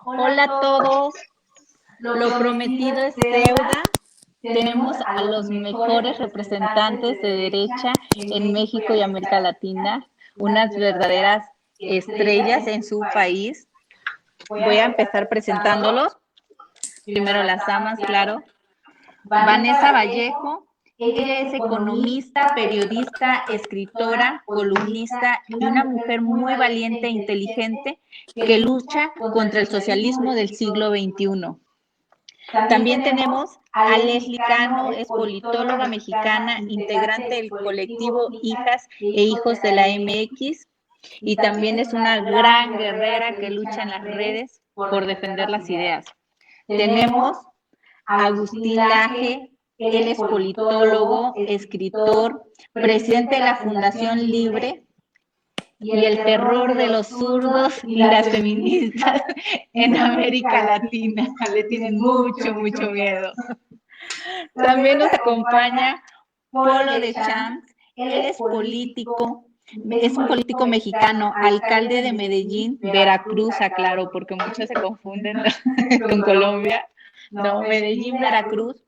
Hola a todos, lo prometido es deuda. Tenemos a los mejores representantes de derecha en México y América Latina, unas verdaderas estrellas en su país. Voy a empezar presentándolos. Primero las damas, claro. Vanessa Vallejo, ella es economista, periodista, escritora, columnista y una mujer muy valiente e inteligente que lucha contra el socialismo del siglo XXI. También tenemos a Leslie Cano, es politóloga mexicana, integrante del colectivo Hijas e Hijos de la MX, y también es una gran guerrera que lucha en las redes por defender las ideas. Tenemos a Agustín Laje, él es politólogo, escritor, presidente de la Fundación Libre y el terror de los zurdos y las feministas en América Latina. Le tienen mucho, mucho miedo. También nos acompaña Polo de Champs, él es político, es un político mexicano, alcalde de Medellín, Veracruz, aclaro, porque muchos se confunden con Colombia. No, Medellín, Veracruz.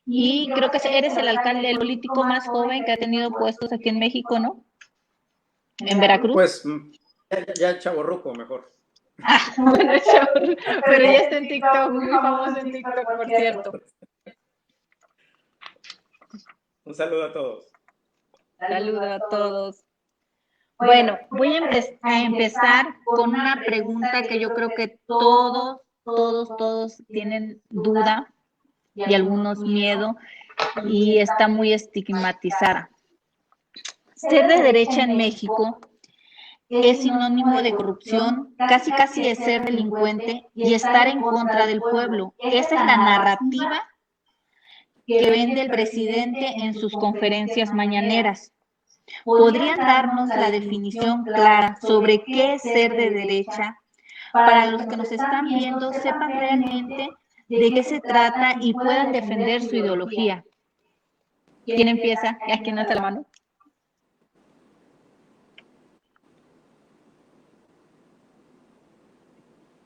Y creo que eres el alcalde, el político más joven que ha tenido puestos aquí en México, ¿no? ¿En Veracruz? Pues ya chavorruco mejor. Bueno, pero ya está en TikTok, muy famoso en TikTok, por cierto. Un saludo a todos. Saludo a todos. Bueno, voy a empezar con una pregunta que yo creo que todos tienen duda y algunos miedo, y está muy estigmatizada. Ser de derecha en México es sinónimo de corrupción, casi de ser delincuente y estar en contra del pueblo. Esa es la narrativa que vende el presidente en sus conferencias mañaneras. ¿Podrían darnos la definición clara sobre qué es ser de derecha para los que nos están viendo sepan realmente de qué se trata y puedan defender su ideología? ¿Quién empieza? ¿A quién alza la mano?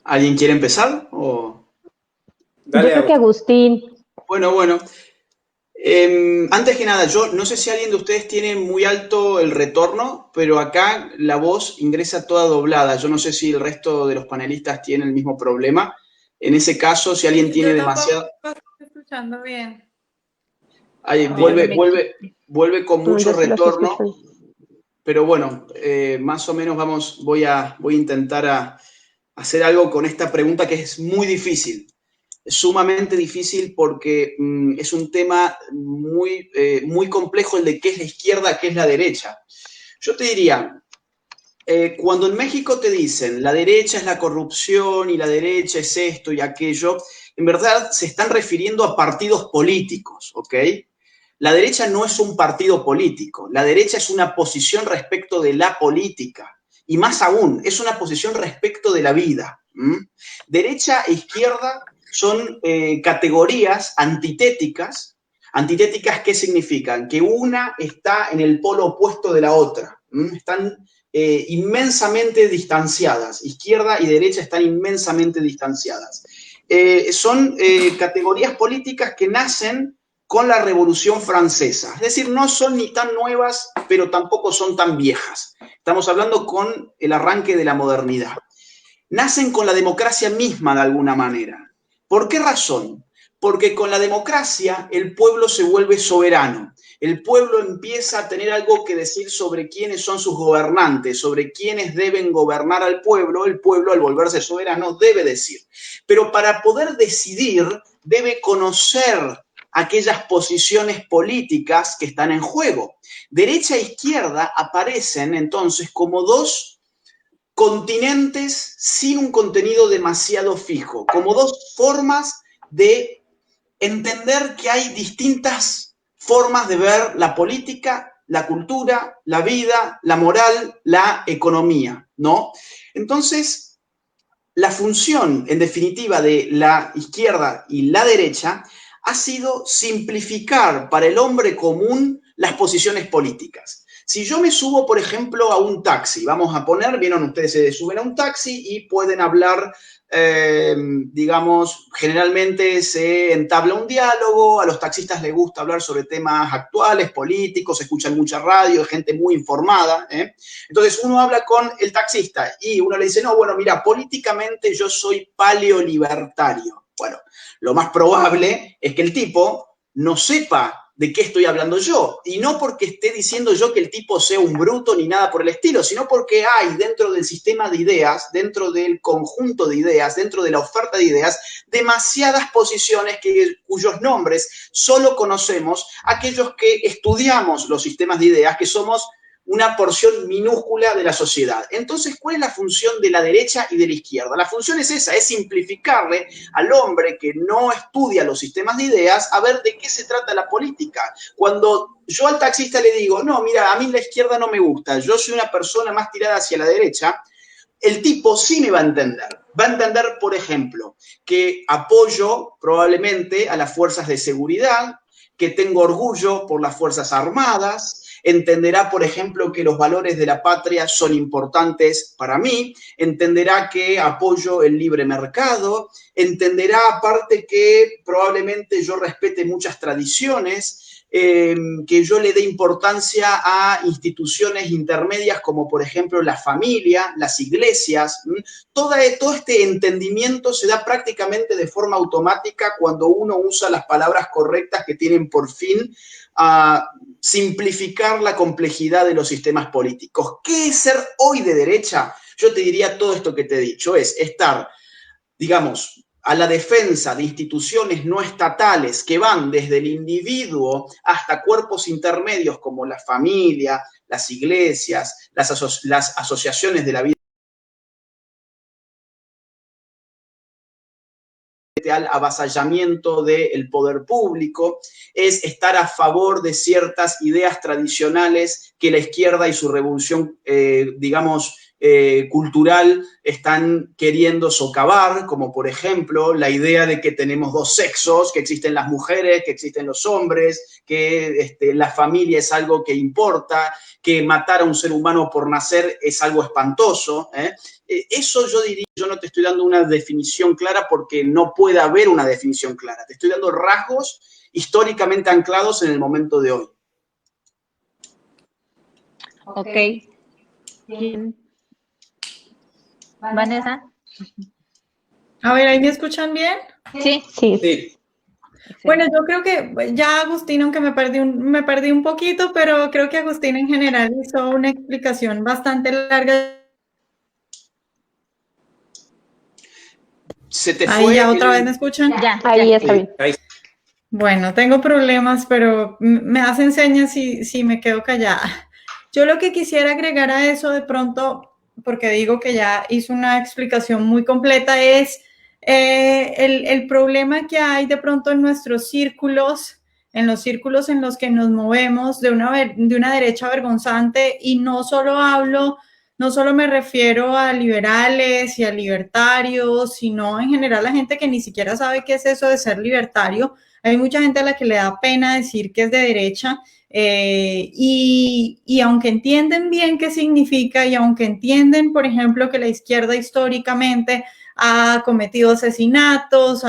¿Alguien quiere empezar? ¿O? Dale, yo creo que Agustín. Bueno. Antes que nada, yo no sé si alguien de ustedes tiene muy alto el retorno, pero acá la voz ingresa toda doblada. Yo no sé si el resto de los panelistas tienen el mismo problema. En ese caso, si alguien tiene demasiado... No estoy escuchando bien. Ahí, vuelve con mucho retorno. Pero bueno, más o menos voy a intentar a hacer algo con esta pregunta que es muy difícil. Es sumamente difícil porque es un tema muy complejo el de qué es la izquierda, qué es la derecha. Yo te diría, cuando en México te dicen la derecha es la corrupción y la derecha es esto y aquello, en verdad se están refiriendo a partidos políticos, ¿ok? La derecha no es un partido político, la derecha es una posición respecto de la política y más aún, es una posición respecto de la vida. Derecha e izquierda son categorías antitéticas. ¿Antitéticas qué significan? Que una está en el polo opuesto de la otra. Están inmensamente distanciadas. Izquierda y derecha están inmensamente distanciadas. Son categorías políticas que nacen con la Revolución Francesa. Es decir, no son ni tan nuevas, pero tampoco son tan viejas. Estamos hablando con el arranque de la modernidad. Nacen con la democracia misma de alguna manera. ¿Por qué razón? Porque con la democracia el pueblo se vuelve soberano. El pueblo empieza a tener algo que decir sobre quiénes son sus gobernantes, sobre quiénes deben gobernar al pueblo. El pueblo, al volverse soberano, debe decir. Pero para poder decidir, debe conocer aquellas posiciones políticas que están en juego. Derecha e izquierda aparecen entonces como dos continentes sin un contenido demasiado fijo, como dos formas de entender que hay distintas formas de ver la política, la cultura, la vida, la moral, la economía, ¿no? Entonces, la función, en definitiva, de la izquierda y la derecha ha sido simplificar para el hombre común las posiciones políticas. Si yo me subo, por ejemplo, a un taxi, vamos a poner, vieron, ustedes se suben a un taxi y pueden hablar, digamos, generalmente se entabla un diálogo, a los taxistas les gusta hablar sobre temas actuales, políticos, escuchan mucha radio, gente muy informada, ¿eh? Entonces uno habla con el taxista y uno le dice, no, bueno, mira, políticamente yo soy paleolibertario. Bueno, lo más probable es que el tipo no sepa de qué estoy hablando yo, y no porque esté diciendo yo que el tipo sea un bruto ni nada por el estilo, sino porque hay dentro del sistema de ideas, dentro del conjunto de ideas, dentro de la oferta de ideas, demasiadas posiciones cuyos nombres solo conocemos aquellos que estudiamos los sistemas de ideas, que somos una porción minúscula de la sociedad. Entonces, ¿cuál es la función de la derecha y de la izquierda? La función es esa, es simplificarle al hombre que no estudia los sistemas de ideas a ver de qué se trata la política. Cuando yo al taxista le digo, no, mira, a mí la izquierda no me gusta, yo soy una persona más tirada hacia la derecha, el tipo sí me va a entender. Va a entender, por ejemplo, que apoyo probablemente a las fuerzas de seguridad, que tengo orgullo por las Fuerzas Armadas, entenderá, por ejemplo, que los valores de la patria son importantes para mí, entenderá que apoyo el libre mercado, entenderá aparte que probablemente yo respete muchas tradiciones, que yo le dé importancia a instituciones intermedias como, por ejemplo, la familia, las iglesias. Todo este entendimiento se da prácticamente de forma automática cuando uno usa las palabras correctas que tienen por fin a simplificar la complejidad de los sistemas políticos. ¿Qué es ser hoy de derecha? Yo te diría todo esto que te he dicho, es estar, digamos, a la defensa de instituciones no estatales que van desde el individuo hasta cuerpos intermedios como la familia, las iglesias, las asociaciones de la vida al avasallamiento del poder público, es estar a favor de ciertas ideas tradicionales que la izquierda y su revolución, digamos, cultural están queriendo socavar, como por ejemplo la idea de que tenemos dos sexos, que existen las mujeres, que existen los hombres, que la familia es algo que importa, que matar a un ser humano por nacer es algo espantoso, ¿eh? Eso yo diría, yo no te estoy dando una definición clara porque no puede haber una definición clara. Te estoy dando rasgos históricamente anclados en el momento de hoy. Ok. Bien. Vanessa. A ver, ¿ahí me escuchan bien? Sí. Sí. Bueno, yo creo que ya Agustín, aunque me perdí un poquito, pero creo que Agustín en general hizo una explicación bastante larga. Se te ahí fue. Ya otra vez me escuchan. Ya. Ahí está bien. Bueno, tengo problemas, pero me hacen señas si me quedo callada. Yo lo que quisiera agregar a eso de pronto, porque digo que ya hizo una explicación muy completa, es el problema que hay de pronto en nuestros círculos, en los círculos en los que nos movemos de una derecha vergonzante, y no solo me refiero a liberales y a libertarios, sino en general a gente que ni siquiera sabe qué es eso de ser libertario. Hay mucha gente a la que le da pena decir que es de derecha, y aunque entienden bien qué significa, y aunque entienden, por ejemplo, que la izquierda históricamente ha cometido asesinatos,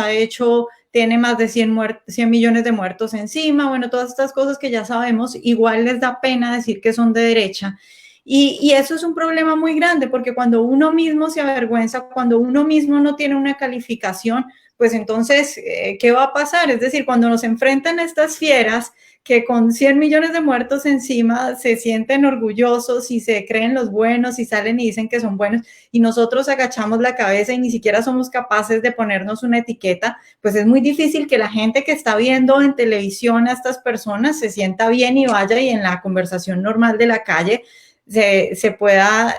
tiene más de 100 millones de muertos encima, bueno, todas estas cosas que ya sabemos, igual les da pena decir que son de derecha. Y eso es un problema muy grande, porque cuando uno mismo se avergüenza, cuando uno mismo no tiene una calificación, pues entonces, ¿qué va a pasar? Es decir, cuando nos enfrentan estas fieras que con 100 millones de muertos encima se sienten orgullosos y se creen los buenos y salen y dicen que son buenos, y nosotros agachamos la cabeza y ni siquiera somos capaces de ponernos una etiqueta, pues es muy difícil que la gente que está viendo en televisión a estas personas se sienta bien y vaya y en la conversación normal de la calle se pueda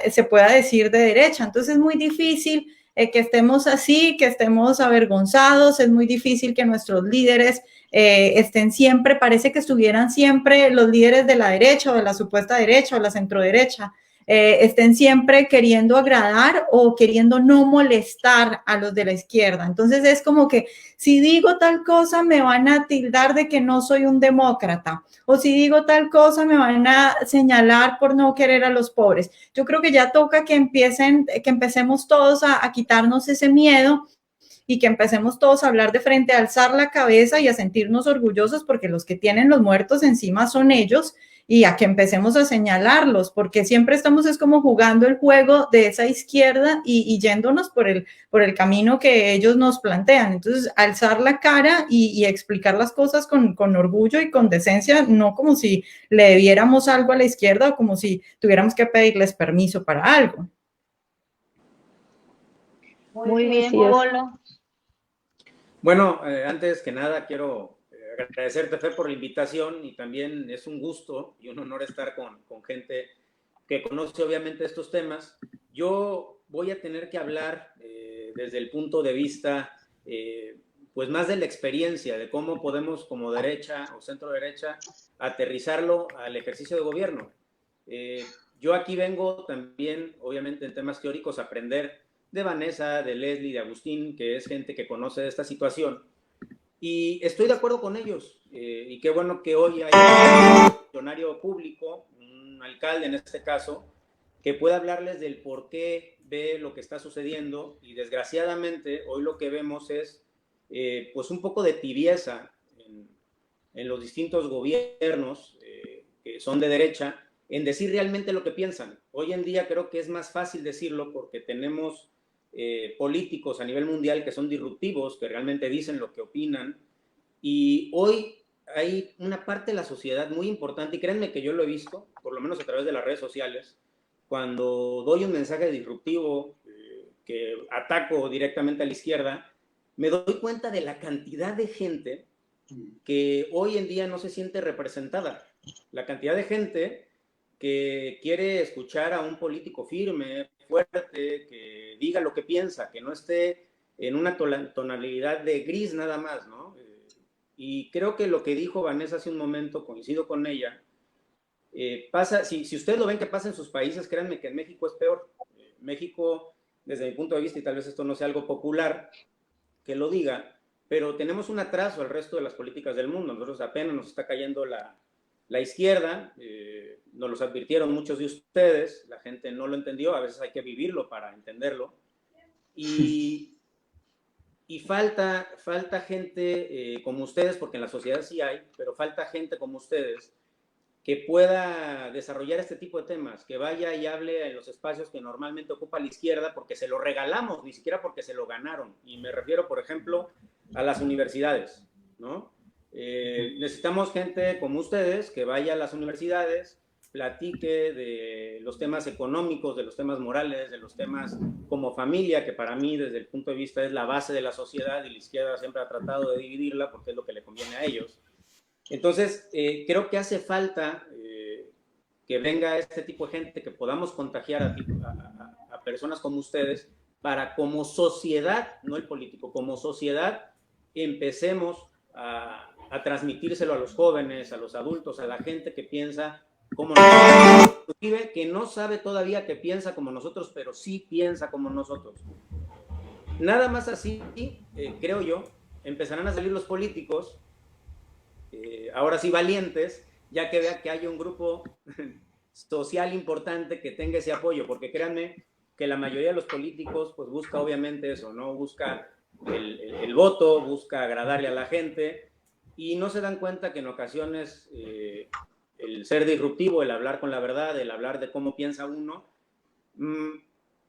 decir de derecha. Entonces es muy difícil que estemos así, que estemos avergonzados, es muy difícil que nuestros líderes estén siempre, parece que estuvieran siempre los líderes de la derecha o de la supuesta derecha o la centroderecha, estén siempre queriendo agradar o queriendo no molestar a los de la izquierda. Entonces es como que si digo tal cosa me van a tildar de que no soy un demócrata, o si digo tal cosa me van a señalar por no querer a los pobres. Yo creo que ya toca que empecemos todos a quitarnos ese miedo y que empecemos todos a hablar de frente, a alzar la cabeza y a sentirnos orgullosos, porque los que tienen los muertos encima son ellos, y a que empecemos a señalarlos, porque siempre estamos es como jugando el juego de esa izquierda y yéndonos por el camino que ellos nos plantean. Entonces, alzar la cara y explicar las cosas con orgullo y con decencia, no como si le debiéramos algo a la izquierda o como si tuviéramos que pedirles permiso para algo. Muy bien, Polo. Bueno, antes que nada quiero agradecerte, Fer, por la invitación, y también es un gusto y un honor estar con gente que conoce obviamente estos temas. Yo voy a tener que hablar desde el punto de vista pues más de la experiencia, de cómo podemos como derecha o centro derecha aterrizarlo al ejercicio de gobierno. Yo aquí vengo también, obviamente en temas teóricos, a aprender de Vanessa, de Leslie, de Agustín, que es gente que conoce esta situación. Y estoy de acuerdo con ellos. Y qué bueno que hoy hay un funcionario público, un alcalde en este caso, que pueda hablarles del por qué ve lo que está sucediendo. Y desgraciadamente hoy lo que vemos es pues un poco de tibieza en los distintos gobiernos que son de derecha en decir realmente lo que piensan. Hoy en día creo que es más fácil decirlo porque tenemos políticos a nivel mundial que son disruptivos, que realmente dicen lo que opinan, y hoy hay una parte de la sociedad muy importante, y créanme que yo lo he visto, por lo menos a través de las redes sociales, cuando doy un mensaje disruptivo que ataco directamente a la izquierda, me doy cuenta de la cantidad de gente que hoy en día no se siente representada, la cantidad de gente que quiere escuchar a un político firme, fuerte, que diga lo que piensa, que no esté en una tonalidad de gris nada más, ¿no? Y creo que lo que dijo Vanessa hace un momento, coincido con ella, pasa, si ustedes lo ven que pasa en sus países, créanme que en México es peor. México, desde mi punto de vista, y tal vez esto no sea algo popular que lo diga, pero tenemos un atraso al resto de las políticas del mundo. Nosotros apenas nos está cayendo la izquierda, nos los advirtieron muchos de ustedes, la gente no lo entendió, a veces hay que vivirlo para entenderlo, y falta gente como ustedes, porque en la sociedad sí hay, pero falta gente como ustedes que pueda desarrollar este tipo de temas, que vaya y hable en los espacios que normalmente ocupa la izquierda, porque se lo regalamos, ni siquiera porque se lo ganaron, y me refiero, por ejemplo, a las universidades, ¿no? Necesitamos gente como ustedes que vaya a las universidades, platique de los temas económicos, de los temas morales, de los temas como familia, que para mí desde el punto de vista es la base de la sociedad, y la izquierda siempre ha tratado de dividirla porque es lo que le conviene a ellos. Entonces, creo que hace falta que venga este tipo de gente, que podamos contagiar a personas como ustedes, para como sociedad, no el político, como sociedad empecemos a transmitírselo a los jóvenes, a los adultos, a la gente que piensa como nosotros, inclusive que no sabe todavía que piensa como nosotros, pero sí piensa como nosotros. Nada más así, creo yo, empezarán a salir los políticos, ahora sí valientes, ya que vea que hay un grupo social importante que tenga ese apoyo, porque créanme que la mayoría de los políticos pues busca obviamente eso, ¿no? Busca el voto, busca agradarle a la gente, y no se dan cuenta que en ocasiones el ser disruptivo, el hablar con la verdad, el hablar de cómo piensa uno,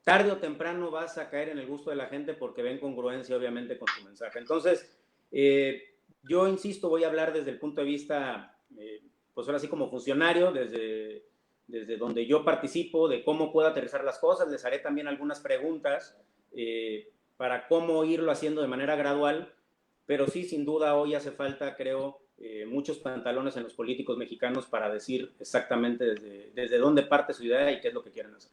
tarde o temprano vas a caer en el gusto de la gente, porque ven congruencia obviamente con tu mensaje. Entonces, yo insisto, voy a hablar desde el punto de vista, pues ahora sí como funcionario, desde donde yo participo, de cómo puedo aterrizar las cosas. Les haré también algunas preguntas para cómo irlo haciendo de manera gradual, pero sí, sin duda, hoy hace falta, creo, muchos pantalones en los políticos mexicanos para decir exactamente desde dónde parte su idea y qué es lo que quieren hacer.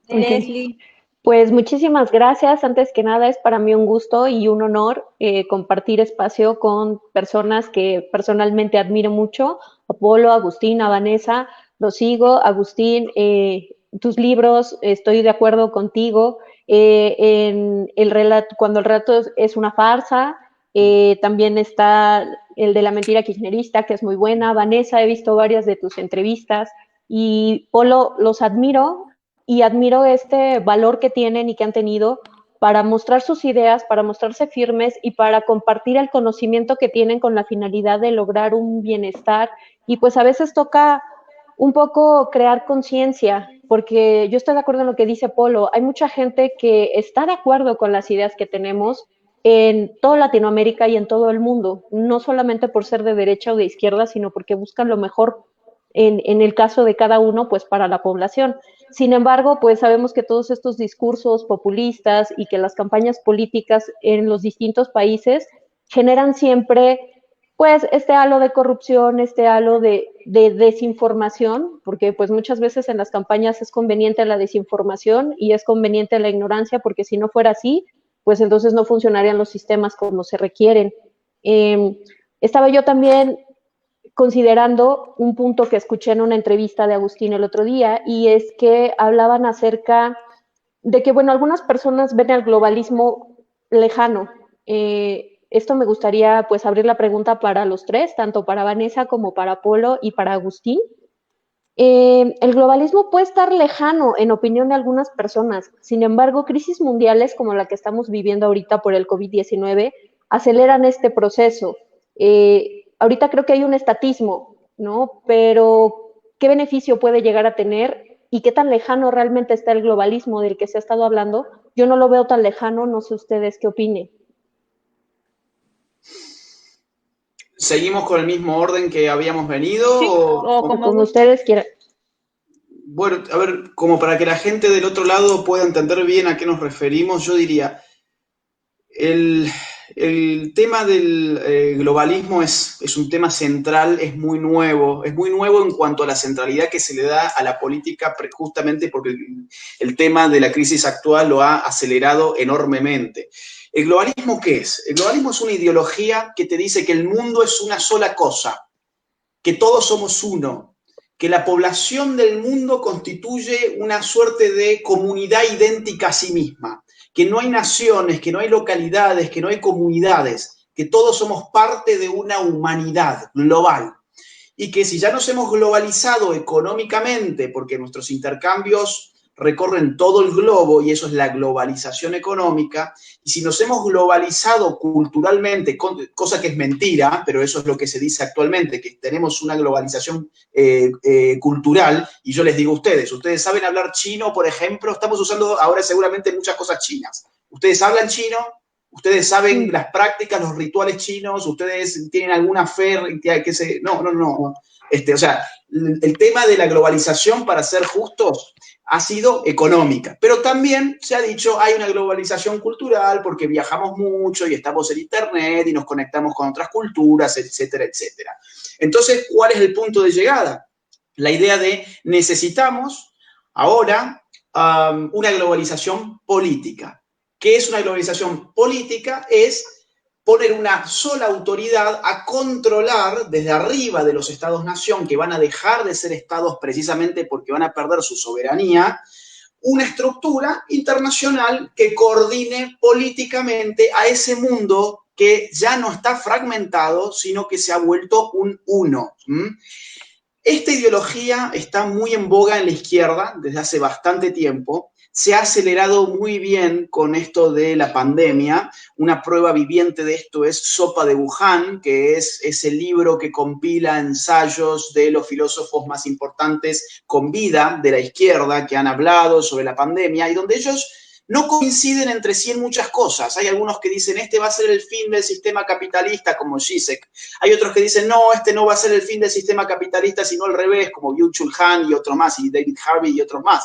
Leslie. Pues muchísimas gracias. Antes que nada, es para mí un gusto y un honor compartir espacio con personas que personalmente admiro mucho, a Polo, a Agustín, a Vanessa, lo sigo. Agustín, tus libros, estoy de acuerdo contigo. En el relato, cuando el relato es una farsa, también está el de la mentira kirchnerista, que es muy buena. Vanessa, he visto varias de tus entrevistas y Polo, los admiro y admiro este valor que tienen y que han tenido para mostrar sus ideas, para mostrarse firmes y para compartir el conocimiento que tienen con la finalidad de lograr un bienestar. Y pues a veces toca un poco crear conciencia, porque yo estoy de acuerdo en lo que dice Polo. Hay mucha gente que está de acuerdo con las ideas que tenemos en toda Latinoamérica y en todo el mundo, no solamente por ser de derecha o de izquierda, sino porque buscan lo mejor en el caso de cada uno, pues para la población. Sin embargo, pues sabemos que todos estos discursos populistas y que las campañas políticas en los distintos países generan siempre pues este halo de corrupción, este halo de desinformación, porque pues muchas veces en las campañas es conveniente la desinformación y es conveniente la ignorancia, porque si no fuera así, pues entonces no funcionarían los sistemas como se requieren. Estaba yo también considerando un punto que escuché en una entrevista de Agustín el otro día, y es que hablaban acerca de que, bueno, algunas personas ven el globalismo lejano. Esto me gustaría pues abrir la pregunta para los tres, tanto para Vanessa como para Polo y para Agustín. El globalismo puede estar lejano en opinión de algunas personas. Sin embargo, crisis mundiales como la que estamos viviendo ahorita por el COVID-19 aceleran este proceso. Ahorita creo que hay un estatismo, ¿no? Pero ¿qué beneficio puede llegar a tener y qué tan lejano realmente está el globalismo del que se ha estado hablando? Yo no lo veo tan lejano, no sé ustedes qué opinen. ¿Seguimos con el mismo orden que habíamos venido? Sí, o como ustedes quieran. Bueno, a ver, como para que la gente del otro lado pueda entender bien a qué nos referimos, yo diría, el tema del globalismo es un tema central, es muy nuevo en cuanto a la centralidad que se le da a la política, justamente porque el tema de la crisis actual lo ha acelerado enormemente. ¿El globalismo qué es? El globalismo es una ideología que te dice que el mundo es una sola cosa, que todos somos uno, que la población del mundo constituye una suerte de comunidad idéntica a sí misma, que no hay naciones, que no hay localidades, que no hay comunidades, que todos somos parte de una humanidad global. Y que si ya nos hemos globalizado económicamente, porque nuestros intercambios recorren todo el globo y eso es la globalización económica, y si nos hemos globalizado culturalmente, cosa que es mentira, pero eso es lo que se dice actualmente, que tenemos una globalización cultural, y yo les digo a ustedes saben hablar chino, por ejemplo, estamos usando ahora seguramente muchas cosas chinas. ¿Ustedes hablan chino? ¿Ustedes saben las prácticas, los rituales chinos? ¿Ustedes tienen alguna fe que se...? No. O sea, el tema de la globalización, para ser justos, ha sido económica. Pero también se ha dicho, hay una globalización cultural porque viajamos mucho y estamos en internet y nos conectamos con otras culturas, etcétera, etcétera. Entonces, ¿cuál es el punto de llegada? La idea de necesitamos ahora una globalización política. ¿Qué es una globalización política? Es poner una sola autoridad a controlar desde arriba de los estados-nación, que van a dejar de ser estados precisamente porque van a perder su soberanía, una estructura internacional que coordine políticamente a ese mundo que ya no está fragmentado, sino que se ha vuelto un uno. Esta ideología está muy en boga en la izquierda desde hace bastante tiempo. Se ha acelerado muy bien con esto de la pandemia. Una prueba viviente de esto es Sopa de Wuhan, que es ese libro que compila ensayos de los filósofos más importantes con vida de la izquierda que han hablado sobre la pandemia y donde ellos no coinciden entre sí en muchas cosas. Hay algunos que dicen, este va a ser el fin del sistema capitalista, como Zizek. Hay otros que dicen, no, este no va a ser el fin del sistema capitalista, sino al revés, como Byung-Chul Han y otro más, y David Harvey y otros más.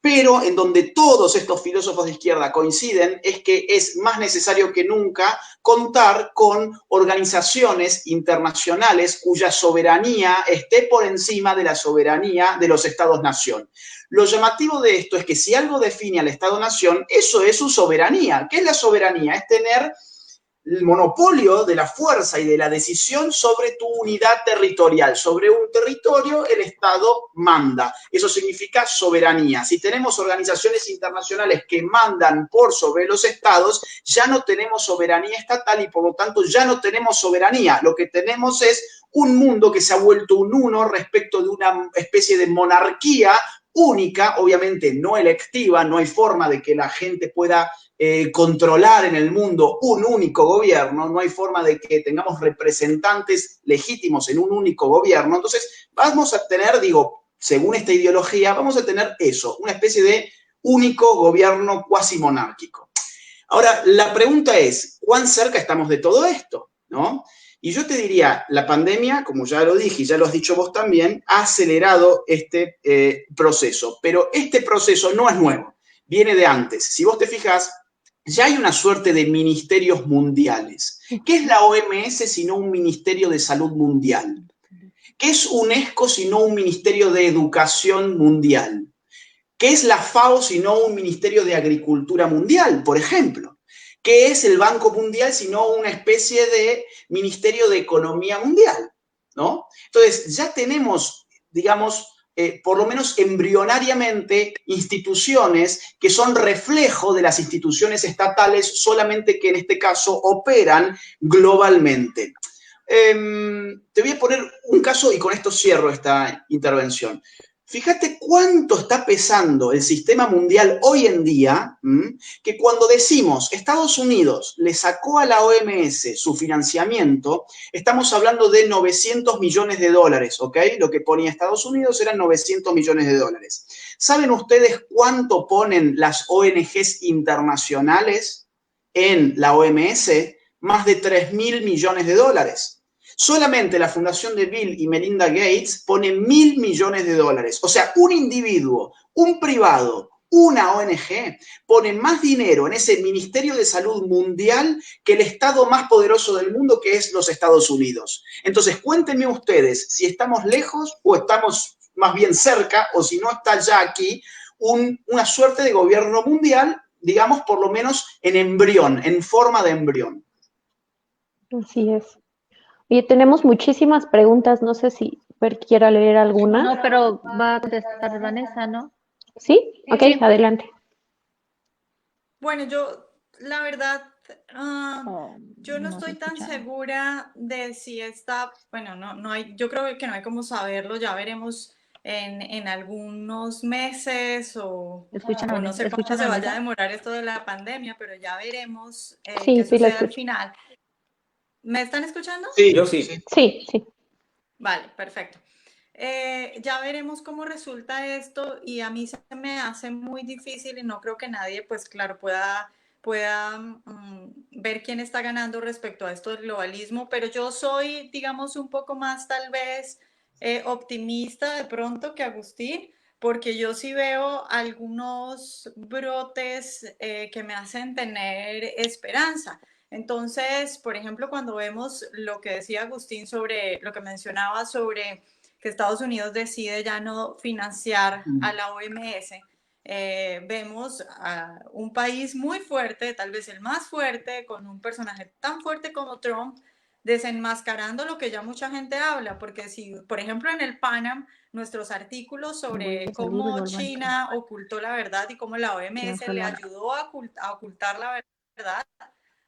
Pero en donde todos estos filósofos de izquierda coinciden es que es más necesario que nunca contar con organizaciones internacionales cuya soberanía esté por encima de la soberanía de los estados-nación. Lo llamativo de esto es que si algo define al estado-nación, eso es su soberanía. ¿Qué es la soberanía? Es tener el monopolio de la fuerza y de la decisión sobre tu unidad territorial. Sobre un territorio el Estado manda. Eso significa soberanía. Si tenemos organizaciones internacionales que mandan por sobre los estados, ya no tenemos soberanía estatal y por lo tanto ya no tenemos soberanía. Lo que tenemos es un mundo que se ha vuelto un uno respecto de una especie de monarquía única, obviamente no electiva, no hay forma de que la gente pueda controlar en el mundo un único gobierno, no hay forma de que tengamos representantes legítimos en un único gobierno. Entonces vamos a tener, digo, según esta ideología, vamos a tener eso, una especie de único gobierno cuasi monárquico. Ahora, la pregunta es, ¿cuán cerca estamos de todo esto? ¿No? Y yo te diría, la pandemia, como ya lo dije y ya lo has dicho vos también, ha acelerado este proceso, pero este proceso no es nuevo, viene de antes. Si vos te fijas, ya hay una suerte de ministerios mundiales. ¿Qué es la OMS sino un ministerio de salud mundial? ¿Qué es UNESCO sino un ministerio de educación mundial? ¿Qué es la FAO sino un ministerio de agricultura mundial, por ejemplo? ¿Qué es el Banco Mundial sino una especie de ministerio de economía mundial? ¿No? Entonces, ya tenemos, digamos, por lo menos embrionariamente, instituciones que son reflejo de las instituciones estatales, solamente que en este caso operan globalmente. Te voy a poner un caso y con esto cierro esta intervención. Fíjate cuánto está pesando el sistema mundial hoy en día, que cuando decimos Estados Unidos le sacó a la OMS su financiamiento, estamos hablando de 900 millones de dólares, ¿ok? Lo que ponía Estados Unidos eran 900 millones de dólares. ¿Saben ustedes cuánto ponen las ONGs internacionales en la OMS? Más de 3.000 millones de dólares. Solamente la fundación de Bill y Melinda Gates pone 1.000 millones de dólares. O sea, un individuo, un privado, una ONG pone más dinero en ese Ministerio de Salud Mundial que el Estado más poderoso del mundo, que es los Estados Unidos. Entonces, cuéntenme ustedes si estamos lejos o estamos más bien cerca, o si no está ya aquí, una suerte de gobierno mundial, digamos, por lo menos en embrión, en forma de embrión. Así es. Oye, tenemos muchísimas preguntas, no sé si quiera leer alguna. No, pero va a contestar Vanessa, ¿no? ¿Sí? Ok, Sí. adelante. Bueno, yo, la verdad, yo no estoy tan segura de si está, bueno, no hay, yo creo que no hay como saberlo, ya veremos en algunos meses o no sé cuánto se vaya a demorar esto de la pandemia, pero ya veremos qué sucede al final. ¿Me están escuchando? Sí, yo sí. Sí. Vale, perfecto. Ya veremos cómo resulta esto y a mí se me hace muy difícil y no creo que nadie, pues claro, pueda ver quién está ganando respecto a esto del globalismo, pero yo soy, digamos, un poco más tal vez optimista de pronto que Agustín, porque yo sí veo algunos brotes que me hacen tener esperanza. Entonces, por ejemplo, cuando vemos lo que decía Agustín sobre lo que mencionaba sobre que Estados Unidos decide ya no financiar a la OMS, vemos a un país muy fuerte, tal vez el más fuerte, con un personaje tan fuerte como Trump, desenmascarando lo que ya mucha gente habla, porque si, por ejemplo, en el Panam, nuestros artículos sobre cómo China ocultó la verdad y cómo la OMS le ayudó a ocultar la verdad,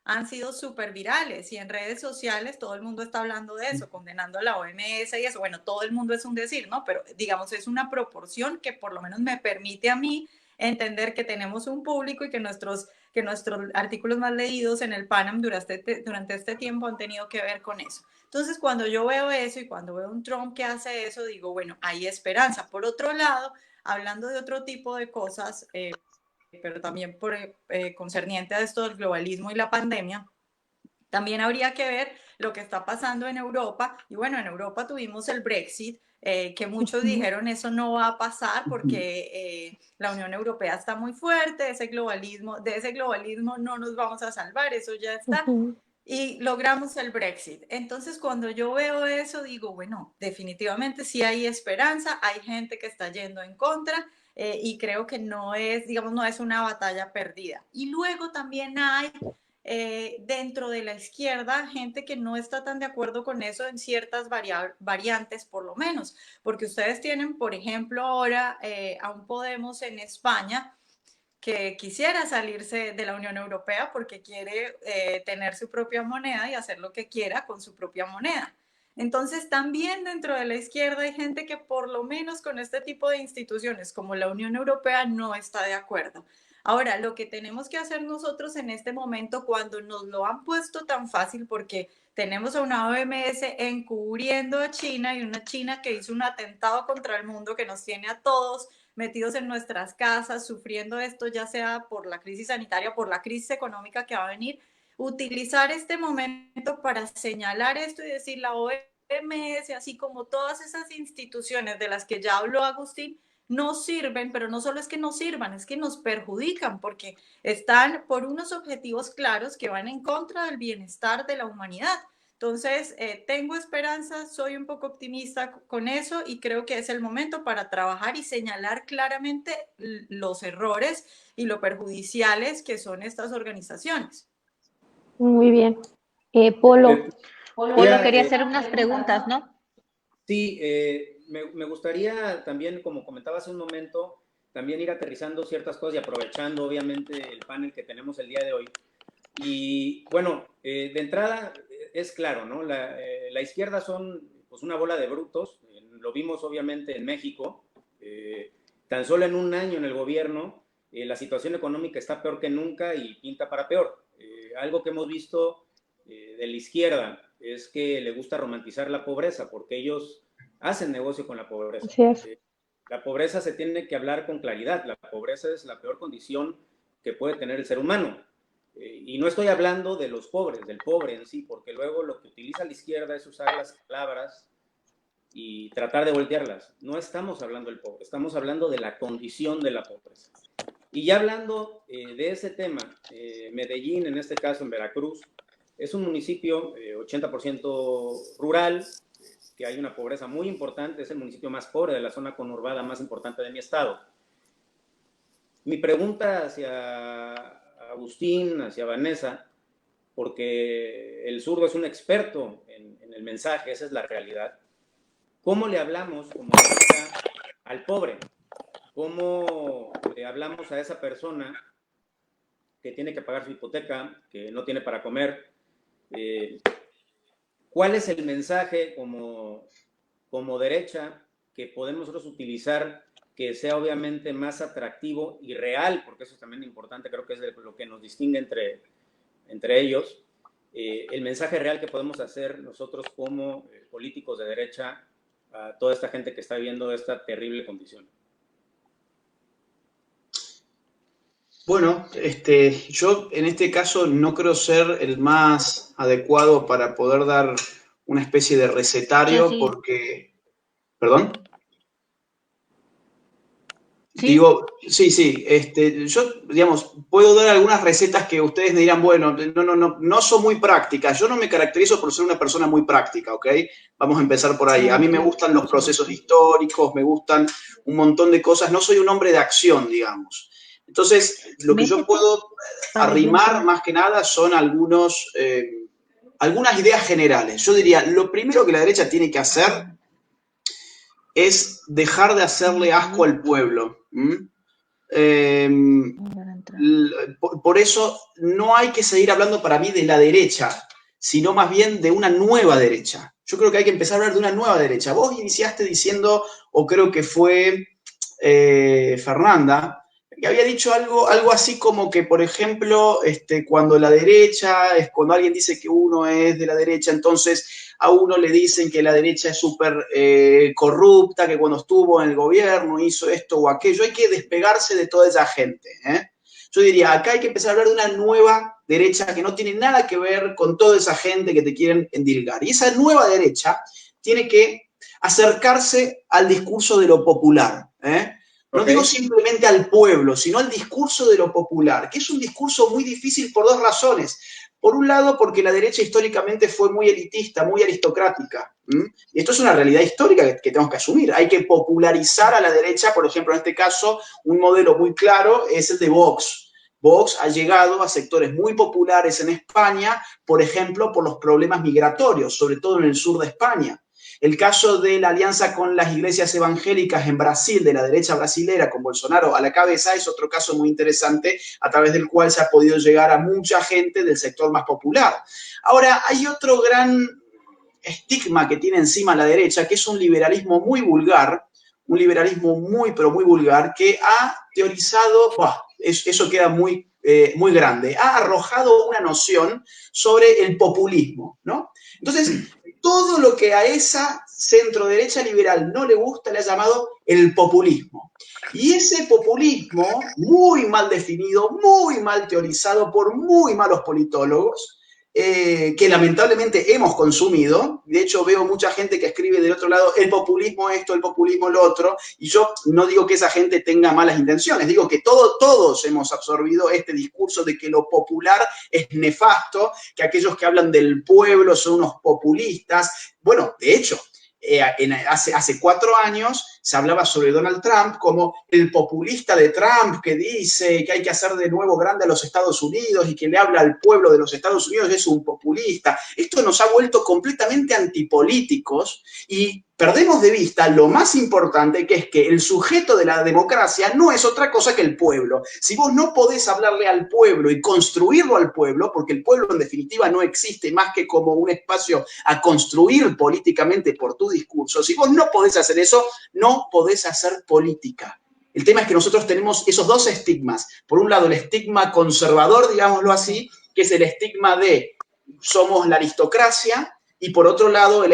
han sido súper virales y en redes sociales todo el mundo está hablando de eso, condenando a la OMS y eso. Bueno, todo el mundo es un decir, ¿no? Pero digamos, es una proporción que por lo menos me permite a mí entender que tenemos un público y que nuestros artículos más leídos en el Panam durante este tiempo han tenido que ver con eso. Entonces, cuando yo veo eso y cuando veo un Trump que hace eso, digo, bueno, hay esperanza. Por otro lado, hablando de otro tipo de cosas, pero también concerniente a esto del globalismo y la pandemia, también habría que ver lo que está pasando en Europa. Y bueno, en Europa tuvimos el Brexit, que muchos dijeron eso no va a pasar porque la Unión Europea está muy fuerte, de ese globalismo no nos vamos a salvar, eso ya está. Y logramos el Brexit. Entonces, cuando yo veo eso, digo, bueno, definitivamente sí hay esperanza, hay gente que está yendo en contra, y creo que no es, digamos, no es una batalla perdida. Y luego también hay dentro de la izquierda gente que no está tan de acuerdo con eso en ciertas variantes, por lo menos, porque ustedes tienen, por ejemplo, ahora a un Podemos en España que quisiera salirse de la Unión Europea porque quiere tener su propia moneda y hacer lo que quiera con su propia moneda. Entonces, también dentro de la izquierda hay gente que por lo menos con este tipo de instituciones como la Unión Europea no está de acuerdo. Ahora, lo que tenemos que hacer nosotros en este momento, cuando nos lo han puesto tan fácil, porque tenemos a una OMS encubriendo a China y una China que hizo un atentado contra el mundo que nos tiene a todos metidos en nuestras casas, sufriendo esto, ya sea por la crisis sanitaria, por la crisis económica que va a venir, utilizar este momento para señalar esto y decir la OMS, así como todas esas instituciones de las que ya habló Agustín, no sirven, pero no solo es que no sirvan, es que nos perjudican porque están por unos objetivos claros que van en contra del bienestar de la humanidad. Entonces, tengo esperanza, soy un poco optimista con eso y creo que es el momento para trabajar y señalar claramente los errores y lo perjudiciales que son estas organizaciones. Muy bien. Polo. Polo quería hacer unas preguntas, ¿no? Sí, me gustaría también, como comentaba hace un momento, también ir aterrizando ciertas cosas y aprovechando, obviamente, el panel que tenemos el día de hoy. Y, bueno, de entrada, es claro, ¿no? La izquierda son pues, una bola de brutos. Lo vimos, obviamente, en México. Tan solo en un año en el gobierno, la situación económica está peor que nunca y pinta para peor. Algo que hemos visto de la izquierda es que le gusta romantizar la pobreza porque ellos hacen negocio con la pobreza. Así es. La pobreza se tiene que hablar con claridad. La pobreza es la peor condición que puede tener el ser humano. Y no estoy hablando de los pobres, del pobre en sí, porque luego lo que utiliza la izquierda es usar las palabras y tratar de voltearlas. No estamos hablando del pobre, estamos hablando de la condición de la pobreza. Y ya hablando de ese tema, Medellín, en este caso en Veracruz, es un municipio 80% rural, que hay una pobreza muy importante, es el municipio más pobre de la zona conurbada más importante de mi estado. Mi pregunta hacia Agustín, hacia Vanessa, porque el zurdo es un experto en el mensaje, esa es la realidad. ¿Cómo le hablamos como al pobre? ¿Cómo le hablamos a esa persona que tiene que pagar su hipoteca, que no tiene para comer? ¿Cuál es el mensaje como derecha que podemos nosotros utilizar que sea obviamente más atractivo y real, porque eso es también importante, creo que es lo que nos distingue entre ellos, el mensaje real que podemos hacer nosotros como políticos de derecha a toda esta gente que está viviendo esta terrible condición? Bueno, yo en este caso no creo ser el más adecuado para poder dar una especie de recetario Sí. porque... ¿Perdón? ¿Sí? Digo, sí, yo, digamos, puedo dar algunas recetas que ustedes me dirán, bueno, no son muy prácticas. Yo no me caracterizo por ser una persona muy práctica, ¿ok? Vamos a empezar por ahí. A mí me gustan los procesos históricos, me gustan un montón de cosas. No soy un hombre de acción, digamos. Entonces, lo que yo puedo arrimar más que nada son algunas ideas generales. Yo diría, lo primero que la derecha tiene que hacer es dejar de hacerle asco al pueblo. Por eso no hay que seguir hablando para mí de la derecha, sino más bien de una nueva derecha. Yo creo que hay que empezar a hablar de una nueva derecha. Vos iniciaste diciendo, o creo que fue Fernanda, que había dicho algo así como que, por ejemplo, cuando la derecha, cuando alguien dice que uno es de la derecha, entonces a uno le dicen que la derecha es súper corrupta, que cuando estuvo en el gobierno hizo esto o aquello. Hay que despegarse de toda esa gente. Yo diría, acá hay que empezar a hablar de una nueva derecha que no tiene nada que ver con toda esa gente que te quieren endilgar. Y esa nueva derecha tiene que acercarse al discurso de lo popular, No digo simplemente al pueblo, sino al discurso de lo popular, que es un discurso muy difícil por dos razones. Por un lado, porque la derecha históricamente fue muy elitista, muy aristocrática. Y esto es una realidad histórica que tenemos que asumir. Hay que popularizar a la derecha, por ejemplo, en este caso, un modelo muy claro es el de Vox. Vox ha llegado a sectores muy populares en España, por ejemplo, por los problemas migratorios, sobre todo en el sur de España. El caso de la alianza con las iglesias evangélicas en Brasil, de la derecha brasilera, con Bolsonaro a la cabeza, es otro caso muy interesante a través del cual se ha podido llegar a mucha gente del sector más popular. Ahora, hay otro gran estigma que tiene encima la derecha, que es un liberalismo muy vulgar, un liberalismo muy, pero muy vulgar, que ha teorizado, eso queda muy grande, ha arrojado una noción sobre el populismo, ¿no? Entonces, todo lo que a esa centro-derecha liberal no le gusta le ha llamado el populismo. Y ese populismo, muy mal definido, muy mal teorizado por muy malos politólogos, que lamentablemente hemos consumido. De hecho, veo mucha gente que escribe del otro lado el populismo esto, el populismo lo otro, y yo no digo que esa gente tenga malas intenciones, digo que todos hemos absorbido este discurso de que lo popular es nefasto, que aquellos que hablan del pueblo son unos populistas. Bueno, de hecho, hace 4 años se hablaba sobre Donald Trump como el populista de Trump que dice que hay que hacer de nuevo grande a los Estados Unidos y que le habla al pueblo de los Estados Unidos, es un populista. Esto nos ha vuelto completamente antipolíticos y perdemos de vista lo más importante, que es que el sujeto de la democracia no es otra cosa que el pueblo. Si vos no podés hablarle al pueblo y construirlo al pueblo, porque el pueblo en definitiva no existe más que como un espacio a construir políticamente por tu discurso, si vos no podés hacer eso, no podés hacer política. El tema es que nosotros tenemos esos dos estigmas. Por un lado, el estigma conservador, digámoslo así, que es el estigma de somos la aristocracia, y por otro lado el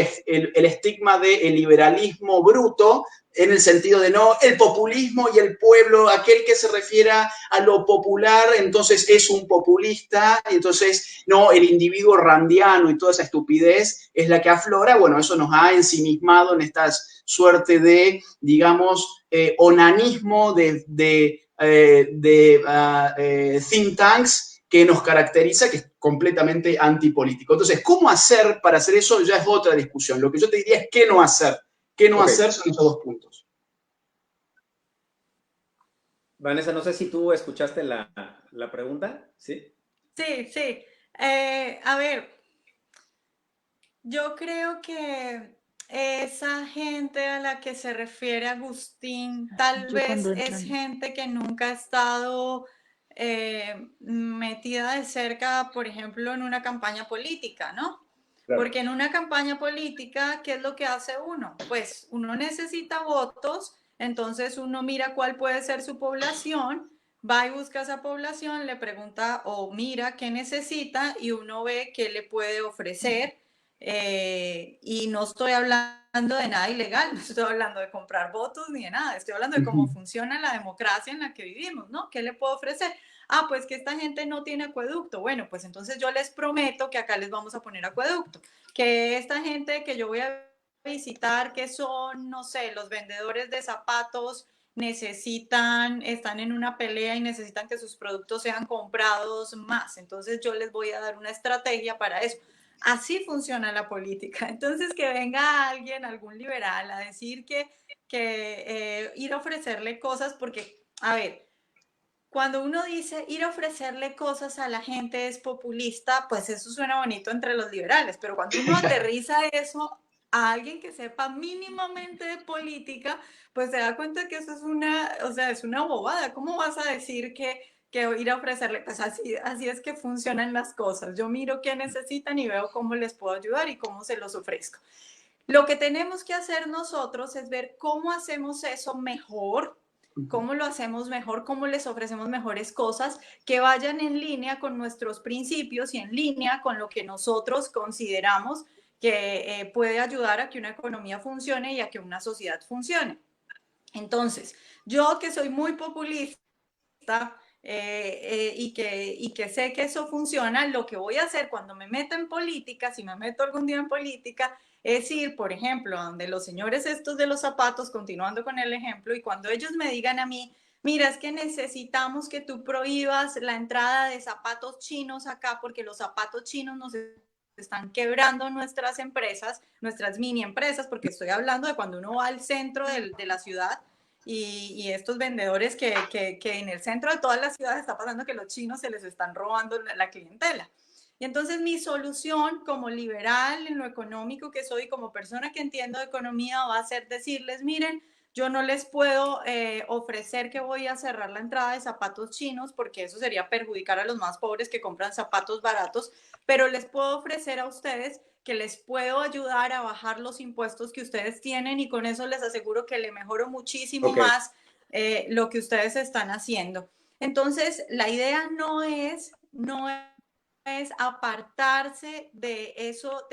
estigma del liberalismo bruto, en el sentido de no, el populismo y el pueblo, aquel que se refiere a lo popular, entonces es un populista, y entonces no, el individuo randiano y toda esa estupidez es la que aflora. Bueno, eso nos ha ensimismado en esta suerte de, digamos, onanismo de think tanks que nos caracteriza, que es completamente antipolítico. Entonces, ¿cómo hacer para hacer eso? Ya es otra discusión. Lo que yo te diría es qué no hacer. ¿Qué no hacer son esos 2 puntos? Vanessa, no sé si tú escuchaste la pregunta, ¿sí? Sí. A ver, yo creo que esa gente a la que se refiere Agustín, tal vez es gente que nunca ha estado metida de cerca, por ejemplo, en una campaña política, ¿no? Claro. Porque en una campaña política, ¿qué es lo que hace uno? Pues uno necesita votos, entonces uno mira cuál puede ser su población, va y busca a esa población, le pregunta o mira qué necesita y uno ve qué le puede ofrecer. Y no estoy hablando de nada ilegal, no estoy hablando de comprar votos ni de nada, estoy hablando de cómo funciona la democracia en la que vivimos, ¿no? ¿Qué le puedo ofrecer? Ah, pues que esta gente no tiene acueducto. Bueno, pues entonces yo les prometo que acá les vamos a poner acueducto. Que esta gente que yo voy a visitar, que son, no sé, los vendedores de zapatos, están en una pelea y necesitan que sus productos sean comprados más. Entonces yo les voy a dar una estrategia para eso. Así funciona la política. Entonces, que venga alguien, algún liberal, a decir que ir a ofrecerle cosas, porque, a ver, cuando uno dice ir a ofrecerle cosas a la gente es populista, pues eso suena bonito entre los liberales, pero cuando uno aterriza eso a alguien que sepa mínimamente de política, pues se da cuenta que eso es una bobada. ¿Cómo vas a decir que ir a ofrecerle? Pues así es que funcionan las cosas. Yo miro qué necesitan y veo cómo les puedo ayudar y cómo se los ofrezco. Lo que tenemos que hacer nosotros es ver cómo hacemos eso mejor, cómo lo hacemos mejor, cómo les ofrecemos mejores cosas que vayan en línea con nuestros principios y en línea con lo que nosotros consideramos que puede ayudar a que una economía funcione y a que una sociedad funcione. Entonces, yo que soy muy populista y que sé que eso funciona, lo que voy a hacer cuando me meta en política, si me meto algún día en política, es ir, por ejemplo, donde los señores estos de los zapatos, continuando con el ejemplo, y cuando ellos me digan a mí, mira, es que necesitamos que tú prohíbas la entrada de zapatos chinos acá porque los zapatos chinos nos están quebrando nuestras empresas, nuestras mini empresas, porque estoy hablando de cuando uno va al centro de la ciudad y estos vendedores que en el centro de todas las ciudades está pasando que los chinos se les están robando la clientela. Y entonces mi solución como liberal en lo económico que soy, como persona que entiendo de economía, va a ser decirles, miren, yo no les puedo ofrecer que voy a cerrar la entrada de zapatos chinos porque eso sería perjudicar a los más pobres que compran zapatos baratos, pero les puedo ofrecer a ustedes que les puedo ayudar a bajar los impuestos que ustedes tienen y con eso les aseguro que le mejoro muchísimo más lo que ustedes están haciendo. Entonces, la idea no es apartarse de eso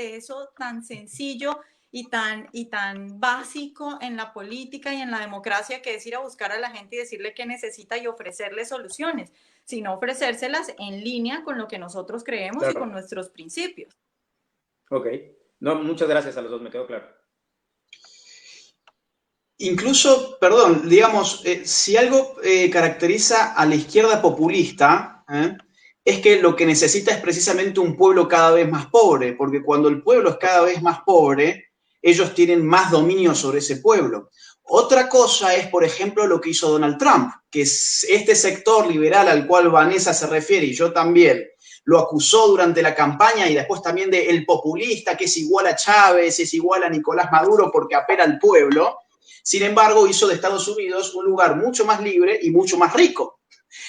tan sencillo y tan básico en la política y en la democracia, que es ir a buscar a la gente y decirle qué necesita y ofrecerle soluciones, sino ofrecérselas en línea con lo que nosotros creemos, claro, y con nuestros principios. Ok. No, muchas gracias a los dos, me quedó claro. Incluso, perdón, digamos, si algo caracteriza a la izquierda populista, es que lo que necesita es precisamente un pueblo cada vez más pobre, porque cuando el pueblo es cada vez más pobre, ellos tienen más dominio sobre ese pueblo. Otra cosa es, por ejemplo, lo que hizo Donald Trump, que es este sector liberal al cual Vanessa se refiere, y yo también, lo acusó durante la campaña y después también de el populista, que es igual a Chávez, es igual a Nicolás Maduro porque apela al pueblo. Sin embargo, hizo de Estados Unidos un lugar mucho más libre y mucho más rico.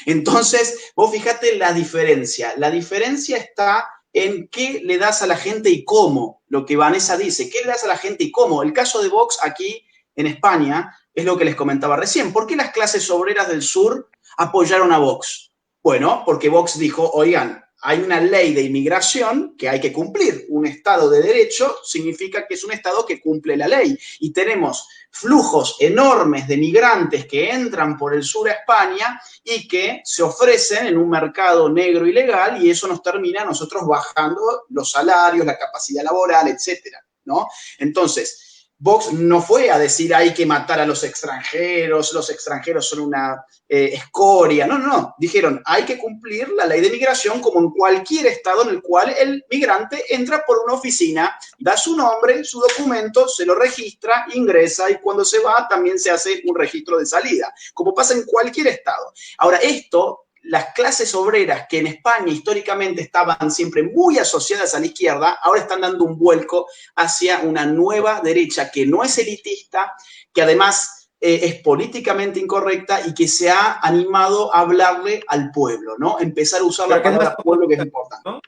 Entonces, vos fíjate la diferencia. La diferencia está en qué le das a la gente y cómo, lo que Vanessa dice. ¿Qué le das a la gente y cómo? El caso de Vox aquí en España es lo que les comentaba recién. ¿Por qué las clases obreras del sur apoyaron a Vox? Bueno, porque Vox dijo, oigan, hay una ley de inmigración que hay que cumplir. Un Estado de derecho significa que es un Estado que cumple la ley. Y tenemos flujos enormes de migrantes que entran por el sur a España y que se ofrecen en un mercado negro ilegal y eso nos termina a nosotros bajando los salarios, la capacidad laboral, etcétera, ¿no? Entonces, Vox no fue a decir hay que matar a los extranjeros son una escoria. No, no, no. Dijeron hay que cumplir la ley de migración como en cualquier estado en el cual el migrante entra por una oficina, da su nombre, su documento, se lo registra, ingresa y cuando se va también se hace un registro de salida, como pasa en cualquier estado. Ahora, esto, las clases obreras que en España históricamente estaban siempre muy asociadas a la izquierda, ahora están dando un vuelco hacia una nueva derecha que no es elitista, que además es políticamente incorrecta y que se ha animado a hablarle al pueblo, ¿no? Empezar a usar la palabra pueblo, que es importante. ¿No?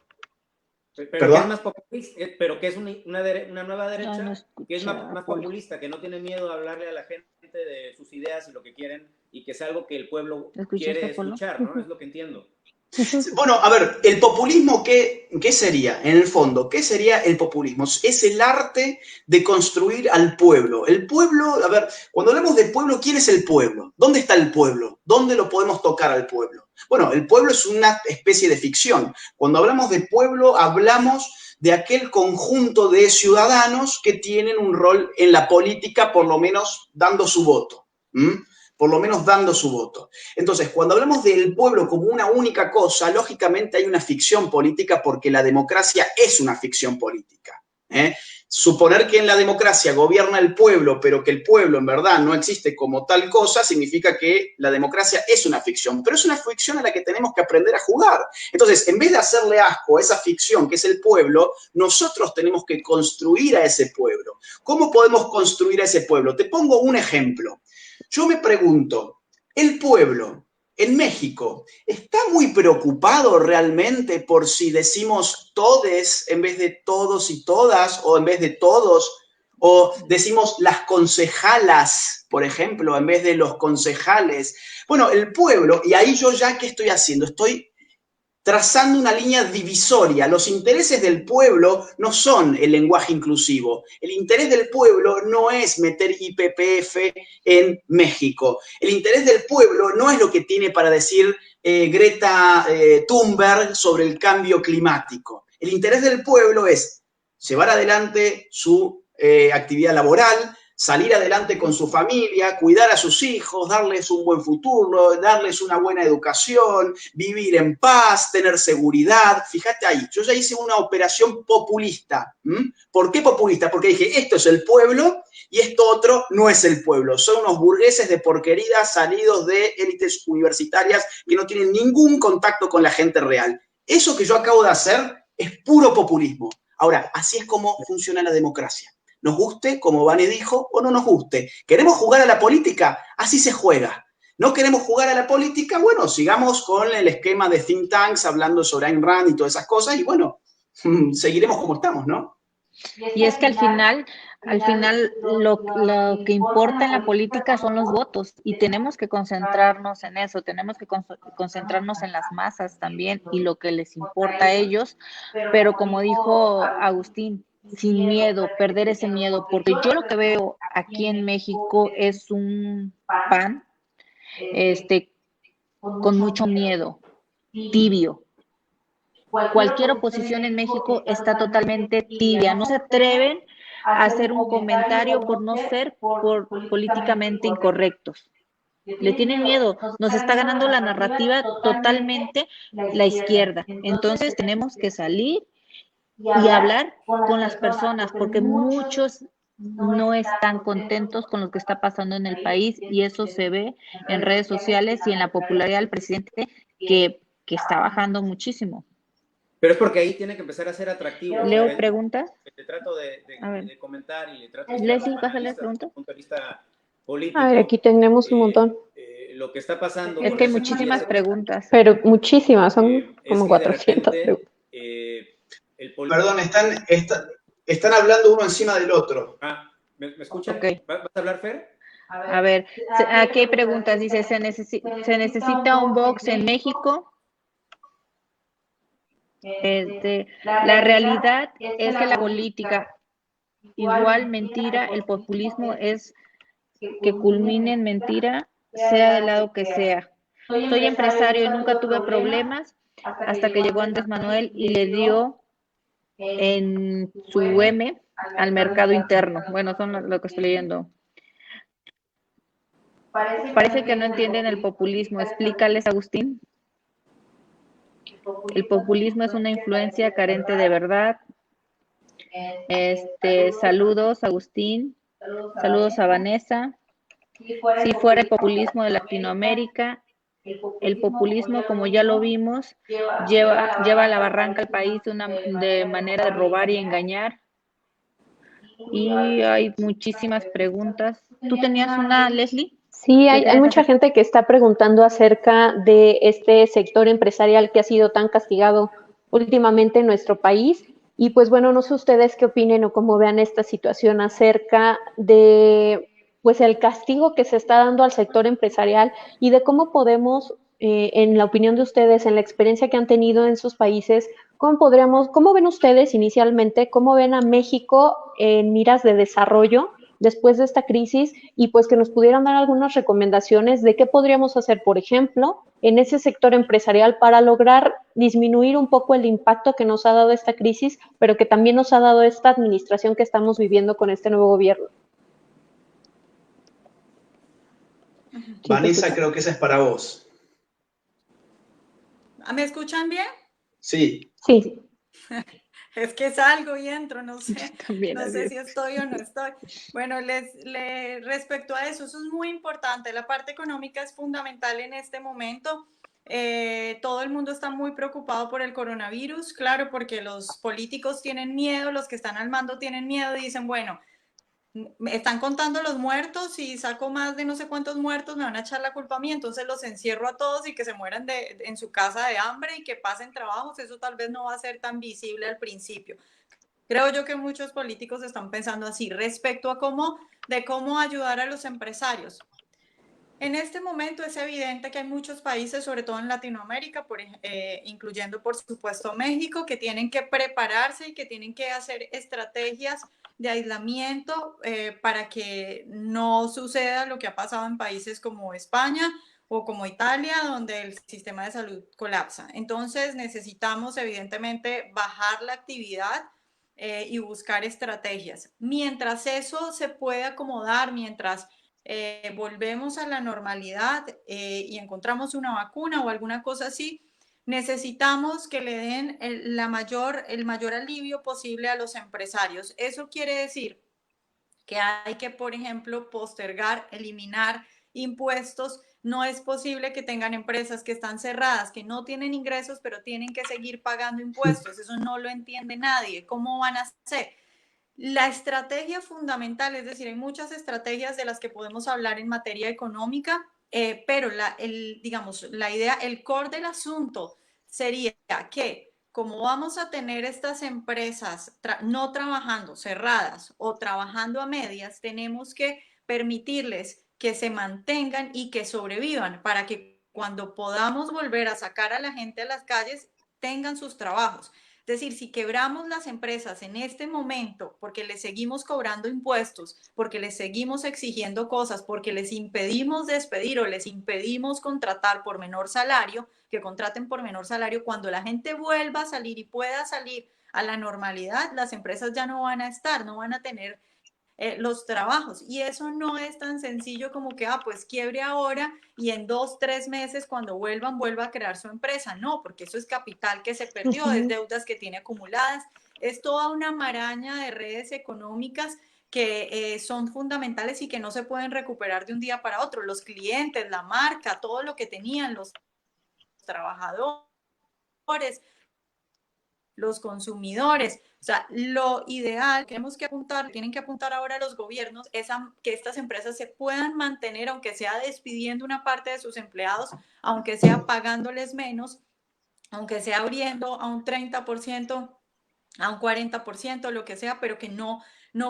Pero que es más populista, pero que es una nueva derecha que es más populista, que no tiene miedo a hablarle a la gente de sus ideas y lo que quieren, y que es algo que el pueblo quiere escuchar, ¿no? Es lo que entiendo. Bueno, a ver, el populismo, ¿qué sería? En el fondo, ¿qué sería el populismo? Es el arte de construir al pueblo. El pueblo, a ver, cuando hablamos de pueblo, ¿quién es el pueblo? ¿Dónde está el pueblo? ¿Dónde lo podemos tocar al pueblo? Bueno, el pueblo es una especie de ficción. Cuando hablamos de pueblo, hablamos de aquel conjunto de ciudadanos que tienen un rol en la política, por lo menos dando su voto. Por lo menos dando su voto. Entonces, cuando hablamos del pueblo como una única cosa, lógicamente hay una ficción política porque la democracia es una ficción política. Suponer que en la democracia gobierna el pueblo, pero que el pueblo en verdad no existe como tal cosa, significa que la democracia es una ficción, pero es una ficción a la que tenemos que aprender a jugar. Entonces, en vez de hacerle asco a esa ficción que es el pueblo, nosotros tenemos que construir a ese pueblo. ¿Cómo podemos construir a ese pueblo? Te pongo un ejemplo. Yo me pregunto, ¿el pueblo en México está muy preocupado realmente por si decimos todes en vez de todos y todas, o en vez de todos, o decimos las concejalas, por ejemplo, en vez de los concejales? Bueno, el pueblo, y ahí yo ya, ¿qué estoy haciendo? Estoy trazando una línea divisoria. Los intereses del pueblo no son el lenguaje inclusivo. El interés del pueblo no es meter IPPF en México. El interés del pueblo no es lo que tiene para decir Greta Thunberg sobre el cambio climático. El interés del pueblo es llevar adelante su actividad laboral, salir adelante con su familia, cuidar a sus hijos, darles un buen futuro, darles una buena educación, vivir en paz, tener seguridad. Fíjate ahí, yo ya hice una operación populista. ¿Por qué populista? Porque dije, esto es el pueblo y esto otro no es el pueblo. Son unos burgueses de porquería salidos de élites universitarias que no tienen ningún contacto con la gente real. Eso que yo acabo de hacer es puro populismo. Ahora, así es como funciona la democracia. Nos guste, como Vane dijo, o no nos guste. ¿Queremos jugar a la política? Así se juega. ¿No queremos jugar a la política? Bueno, sigamos con el esquema de think tanks, hablando sobre Ayn Rand y todas esas cosas, y bueno, seguiremos como estamos, ¿no? Y es que al final lo que importa en la política son los votos y tenemos que concentrarnos en eso, tenemos que concentrarnos en las masas también y lo que les importa a ellos, pero como dijo Agustín, sin miedo, perder ese miedo, porque yo lo que veo aquí en México es un PAN con mucho miedo, tibio. Cualquier oposición en México está totalmente tibia, no se atreven a hacer un comentario por no ser políticamente incorrectos. Le tienen miedo, nos está ganando la narrativa totalmente la izquierda. Entonces tenemos que salir y hablar con las personas, porque muchos no están contentos con lo que está pasando en el país y eso se ve en redes sociales y en la popularidad del presidente que está bajando muchísimo. Pero es porque ahí tiene que empezar a ser atractivo. Leo preguntas. Te trato de comentar y le trato de Leslie, pásale preguntas. Punto de vista político. A ver, aquí tenemos un montón. Lo que está pasando. Es que hay muchísimas preguntas. Pero muchísimas, son como 400 preguntas. Perdón, están hablando uno encima del otro. ¿Me escuchan? Okay. ¿Vas a hablar, Fer? A ver, aquí hay preguntas. Dice, ¿se necesita un box en México? La realidad es que la política, igual mentira, el populismo es que culmine en mentira, sea del lado que sea. Soy empresario y nunca tuve problemas hasta que llegó Andrés Manuel y le dio en su M al mercado interno. Bueno, son lo que estoy leyendo. Parece que no entienden el populismo. Explícales, Agustín. El populismo es una influencia carente de verdad. Saludos, Agustín. Saludos a Vanessa. Si fuera el populismo de Latinoamérica, el populismo, como ya lo vimos, lleva a la barranca al país de manera de robar y engañar. Y hay muchísimas preguntas. ¿Tú tenías una, Leslie? Sí, hay mucha gente que está preguntando acerca de este sector empresarial que ha sido tan castigado últimamente en nuestro país. Y pues bueno, no sé ustedes qué opinen o cómo vean esta situación acerca de pues el castigo que se está dando al sector empresarial y de cómo podemos, en la opinión de ustedes, en la experiencia que han tenido en sus países, cómo ven ustedes inicialmente, cómo ven a México en miras de desarrollo después de esta crisis y pues que nos pudieran dar algunas recomendaciones de qué podríamos hacer, por ejemplo, en ese sector empresarial para lograr disminuir un poco el impacto que nos ha dado esta crisis, pero que también nos ha dado esta administración que estamos viviendo con este nuevo gobierno. Vanessa, creo que esa es para vos. ¿Me escuchan bien? Sí. Sí. Es que salgo y entro, no sé si estoy o no estoy. Bueno, respecto a eso es muy importante. La parte económica es fundamental en este momento. Todo el mundo está muy preocupado por el coronavirus, claro, porque los políticos tienen miedo, los que están al mando tienen miedo y dicen, bueno, me están contando los muertos y saco más de no sé cuántos muertos, me van a echar la culpa a mí, entonces los encierro a todos y que se mueran en su casa de hambre y que pasen trabajos. Eso tal vez no va a ser tan visible al principio. Creo yo que muchos políticos están pensando así respecto a cómo ayudar a los empresarios. En este momento es evidente que hay muchos países, sobre todo en Latinoamérica, incluyendo por supuesto México, que tienen que prepararse y que tienen que hacer estrategias de aislamiento para que no suceda lo que ha pasado en países como España o como Italia, donde el sistema de salud colapsa. Entonces necesitamos evidentemente bajar la actividad y buscar estrategias. Mientras eso se puede acomodar, mientras volvemos a la normalidad y encontramos una vacuna o alguna cosa así, necesitamos que le den el mayor alivio posible a los empresarios. Eso quiere decir que hay que, por ejemplo, postergar, eliminar impuestos. No es posible que tengan empresas que están cerradas, que no tienen ingresos, pero tienen que seguir pagando impuestos. Eso no lo entiende nadie. ¿Cómo van a hacer? La estrategia fundamental, es decir, hay muchas estrategias de las que podemos hablar en materia económica, pero digamos, la idea, el core del asunto sería que como vamos a tener estas empresas no trabajando, cerradas o trabajando a medias, tenemos que permitirles que se mantengan y que sobrevivan para que cuando podamos volver a sacar a la gente a las calles, tengan sus trabajos. Es decir, si quebramos las empresas en este momento porque les seguimos cobrando impuestos, porque les seguimos exigiendo cosas, porque les impedimos despedir o les impedimos contratar por menor salario, que contraten por menor salario, cuando la gente vuelva a salir y pueda salir a la normalidad, las empresas ya no van a estar, no van a tener los trabajos. Y eso no es tan sencillo como que, pues quiebre ahora y en 2, 3 meses cuando vuelva a crear su empresa. No, porque eso es capital que se perdió, es deudas que tiene acumuladas, es toda una maraña de redes económicas que son fundamentales y que no se pueden recuperar de un día para otro. Los clientes, la marca, todo lo que tenían los trabajadores, los consumidores. O sea, lo ideal que tenemos que apuntar, tienen que apuntar ahora los gobiernos, es a que estas empresas se puedan mantener, aunque sea despidiendo una parte de sus empleados, aunque sea pagándoles menos, aunque sea abriendo a un 30%, a un 40%, lo que sea, pero que no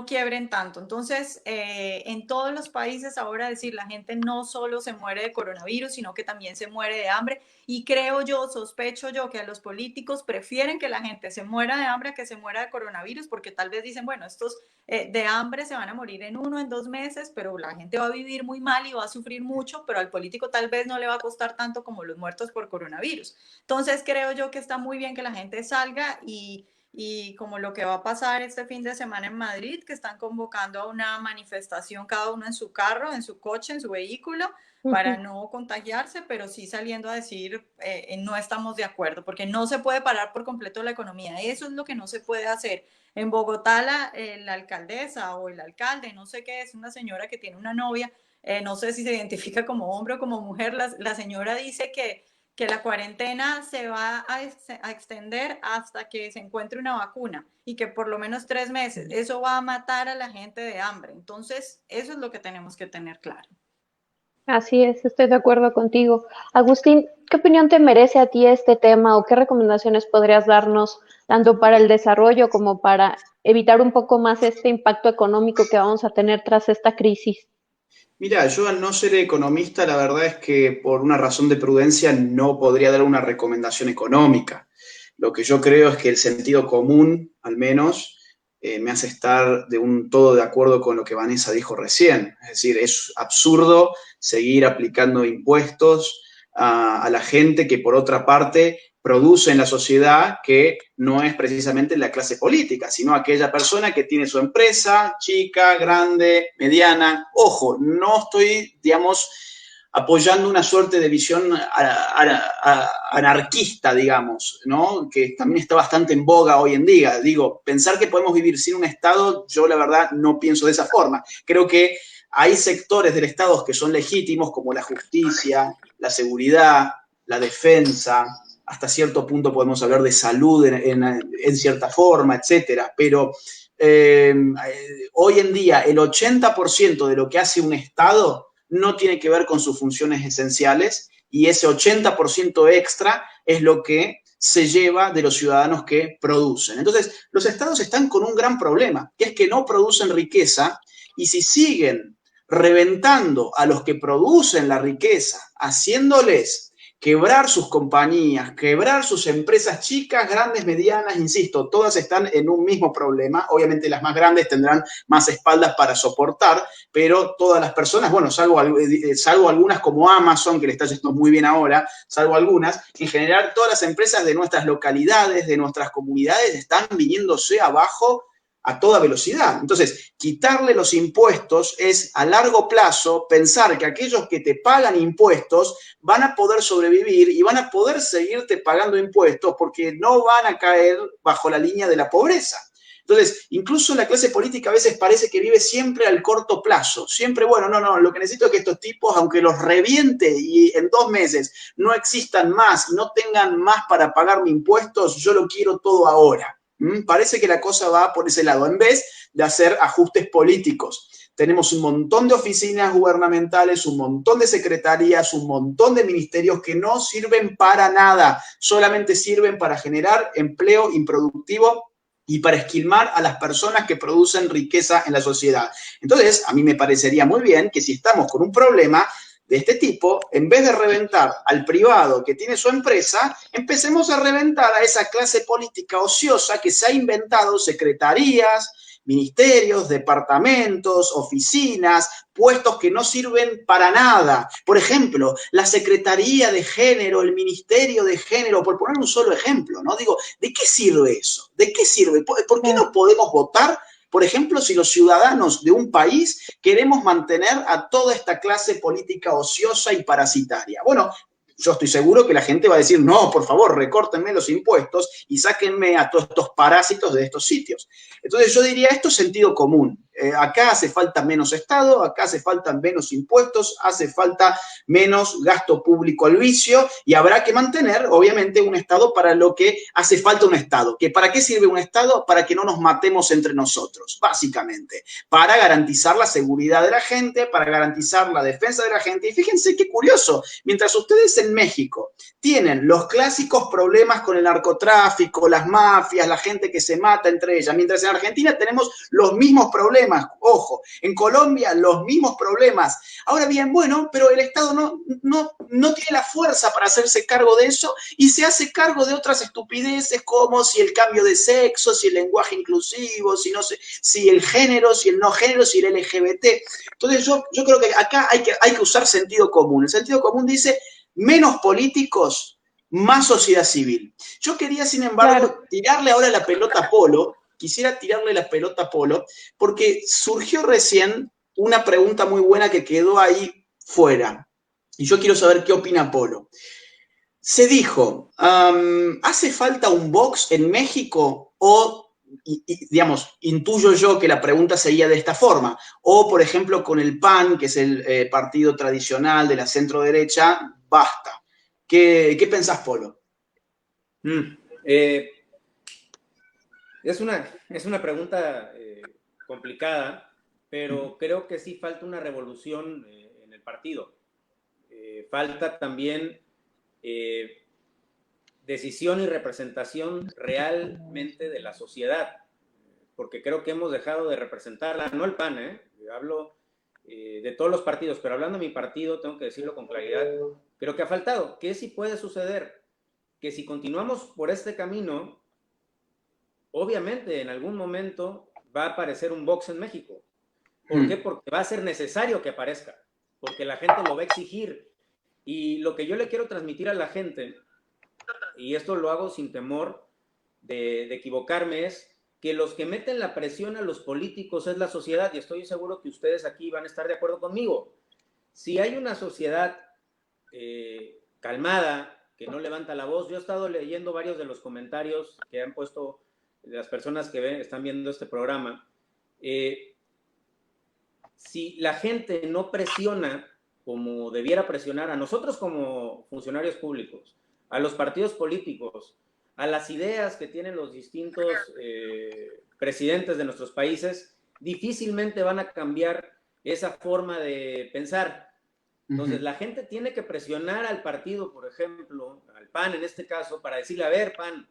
quiebren tanto. Entonces, en todos los países ahora decir, la gente no solo se muere de coronavirus, sino que también se muere de hambre. Y creo yo, sospecho yo, que a los políticos prefieren que la gente se muera de hambre a que se muera de coronavirus, porque tal vez dicen, bueno, estos de hambre se van a morir en 1, en 2 meses, pero la gente va a vivir muy mal y va a sufrir mucho, pero al político tal vez no le va a costar tanto como los muertos por coronavirus. Entonces, creo yo que está muy bien que la gente salga y como lo que va a pasar este fin de semana en Madrid, que están convocando a una manifestación cada uno en su carro, en su coche, en su vehículo, para no contagiarse, pero sí saliendo a decir no estamos de acuerdo, porque no se puede parar por completo la economía. Eso es lo que no se puede hacer. En Bogotá la alcaldesa o el alcalde, no sé qué, es una señora que tiene una novia, no sé si se identifica como hombre o como mujer, la señora dice que la cuarentena se va a extender hasta que se encuentre una vacuna y que por lo menos 3 meses. Eso va a matar a la gente de hambre. Entonces, eso es lo que tenemos que tener claro. Así es, estoy de acuerdo contigo. Agustín, ¿qué opinión te merece a ti este tema o qué recomendaciones podrías darnos tanto para el desarrollo como para evitar un poco más este impacto económico que vamos a tener tras esta crisis? Mira, yo al no ser economista, la verdad es que por una razón de prudencia no podría dar una recomendación económica. Lo que yo creo es que el sentido común, al menos, me hace estar de un todo de acuerdo con lo que Vanessa dijo recién. Es decir, es absurdo seguir aplicando impuestos a la gente que, por otra parte, produce en la sociedad, que no es precisamente la clase política, sino aquella persona que tiene su empresa, chica, grande, mediana. Ojo, no estoy, digamos, apoyando una suerte de visión anarquista, digamos, ¿no? Que también está bastante en boga hoy en día. Digo, pensar que podemos vivir sin un Estado, yo la verdad no pienso de esa forma. Creo que hay sectores del Estado que son legítimos, como la justicia, la seguridad, la defensa, hasta cierto punto podemos hablar de salud en cierta forma, etcétera, pero hoy en día el 80% de lo que hace un Estado no tiene que ver con sus funciones esenciales y ese 80% extra es lo que se lleva de los ciudadanos que producen. Entonces, los estados están con un gran problema, que es que no producen riqueza y si siguen reventando a los que producen la riqueza, haciéndoles quebrar sus compañías, quebrar sus empresas chicas, grandes, medianas, insisto, todas están en un mismo problema. Obviamente las más grandes tendrán más espaldas para soportar, pero todas las personas, bueno, salvo algunas como Amazon, que le está yendo muy bien ahora, salvo algunas, en general todas las empresas de nuestras localidades, de nuestras comunidades, están viniéndose abajo a toda velocidad. Entonces, quitarle los impuestos es a largo plazo pensar que aquellos que te pagan impuestos van a poder sobrevivir y van a poder seguirte pagando impuestos porque no van a caer bajo la línea de la pobreza. Entonces, incluso la clase política a veces parece que vive siempre al corto plazo. Siempre, bueno, no, lo que necesito es que estos tipos, aunque los reviente y en 2 meses no existan más, no tengan más para pagarme impuestos, yo lo quiero todo ahora. Parece que la cosa va por ese lado, en vez de hacer ajustes políticos. Tenemos un montón de oficinas gubernamentales, un montón de secretarías, un montón de ministerios que no sirven para nada, solamente sirven para generar empleo improductivo y para esquilmar a las personas que producen riqueza en la sociedad. Entonces, a mí me parecería muy bien que si estamos con un problema de este tipo, en vez de reventar al privado que tiene su empresa, empecemos a reventar a esa clase política ociosa que se ha inventado secretarías, ministerios, departamentos, oficinas, puestos que no sirven para nada. Por ejemplo, la Secretaría de Género, el Ministerio de Género, por poner un solo ejemplo, ¿no? Digo, ¿de qué sirve eso? ¿De qué sirve? ¿Por qué no podemos votar? Por ejemplo, si los ciudadanos de un país queremos mantener a toda esta clase política ociosa y parasitaria. Bueno, yo estoy seguro que la gente va a decir, no, por favor, recórtenme los impuestos y sáquenme a todos estos parásitos de estos sitios. Entonces yo diría, esto es sentido común. Acá hace falta menos Estado, acá hace falta menos impuestos, hace falta menos gasto público al vicio y habrá que mantener, obviamente, un Estado para lo que hace falta un Estado. ¿Que ¿Para qué sirve un Estado? Para que no nos matemos entre nosotros, básicamente. Para garantizar la seguridad de la gente, para garantizar la defensa de la gente. Y fíjense qué curioso, mientras ustedes en México tienen los clásicos problemas con el narcotráfico, las mafias, la gente que se mata entre ellas, mientras en Argentina tenemos los mismos problemas. Ojo, en Colombia los mismos problemas. Ahora bien, bueno, pero el Estado no tiene la fuerza para hacerse cargo de eso y se hace cargo de otras estupideces como si el cambio de sexo, si el lenguaje inclusivo, si no sé, si el género, si el no género, si el LGBT. Entonces yo creo que acá hay que usar sentido común. El sentido común dice menos políticos, más sociedad civil. Yo quería, sin embargo, tirarle ahora la pelota a Polo. Quisiera tirarle la pelota a Polo, porque surgió recién una pregunta muy buena que quedó ahí fuera. Y yo quiero saber qué opina Polo. Se dijo, ¿hace falta un Vox en México? O, digamos, intuyo yo que la pregunta sería de esta forma. O, por ejemplo, con el PAN, que es el partido tradicional de la centro-derecha, basta. ¿Qué pensás, Polo? Es una pregunta complicada, pero creo que sí falta una revolución en el partido. Falta también decisión y representación realmente de la sociedad, porque creo que hemos dejado de representarla, no el PAN, hablo de todos los partidos, pero hablando de mi partido, tengo que decirlo con claridad, creo que ha faltado. ¿Qué sí puede suceder? Que si continuamos por este camino, obviamente en algún momento va a aparecer un Vox en México. ¿Por qué? Porque va a ser necesario que aparezca, porque la gente lo va a exigir. Y lo que yo le quiero transmitir a la gente, y esto lo hago sin temor de equivocarme, es que los que meten la presión a los políticos es la sociedad, y estoy seguro que ustedes aquí van a estar de acuerdo conmigo. Si hay una sociedad calmada, que no levanta la voz, yo he estado leyendo varios de los comentarios que han puesto las personas que están viendo este programa. Si la gente no presiona como debiera presionar a nosotros como funcionarios públicos, a los partidos políticos, a las ideas que tienen los distintos presidentes de nuestros países, difícilmente van a cambiar esa forma de pensar. Entonces, la gente tiene que presionar al partido, por ejemplo, al PAN en este caso, para decirle, a ver, PAN,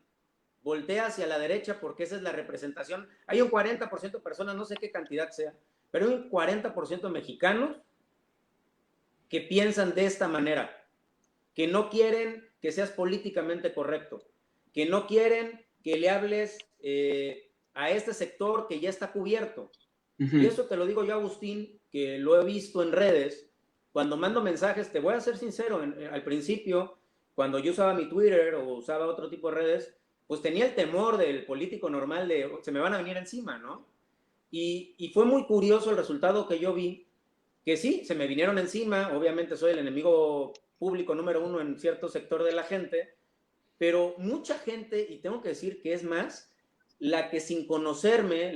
voltea hacia la derecha porque esa es la representación. Hay un 40% de personas, no sé qué cantidad sea, pero hay un 40% de mexicanos que piensan de esta manera, que no quieren que seas políticamente correcto, que no quieren que le hables a este sector que ya está cubierto. Y eso te lo digo yo, Agustín, que lo he visto en redes. Cuando mando mensajes, te voy a ser sincero, al principio, cuando yo usaba mi Twitter o usaba otro tipo de redes, pues tenía el temor del político normal de se me van a venir encima, ¿no? Y fue muy curioso el resultado que yo vi, que sí, se me vinieron encima, obviamente soy el enemigo público número 1 en cierto sector de la gente, pero mucha gente, y tengo que decir que es más, la que sin conocerme,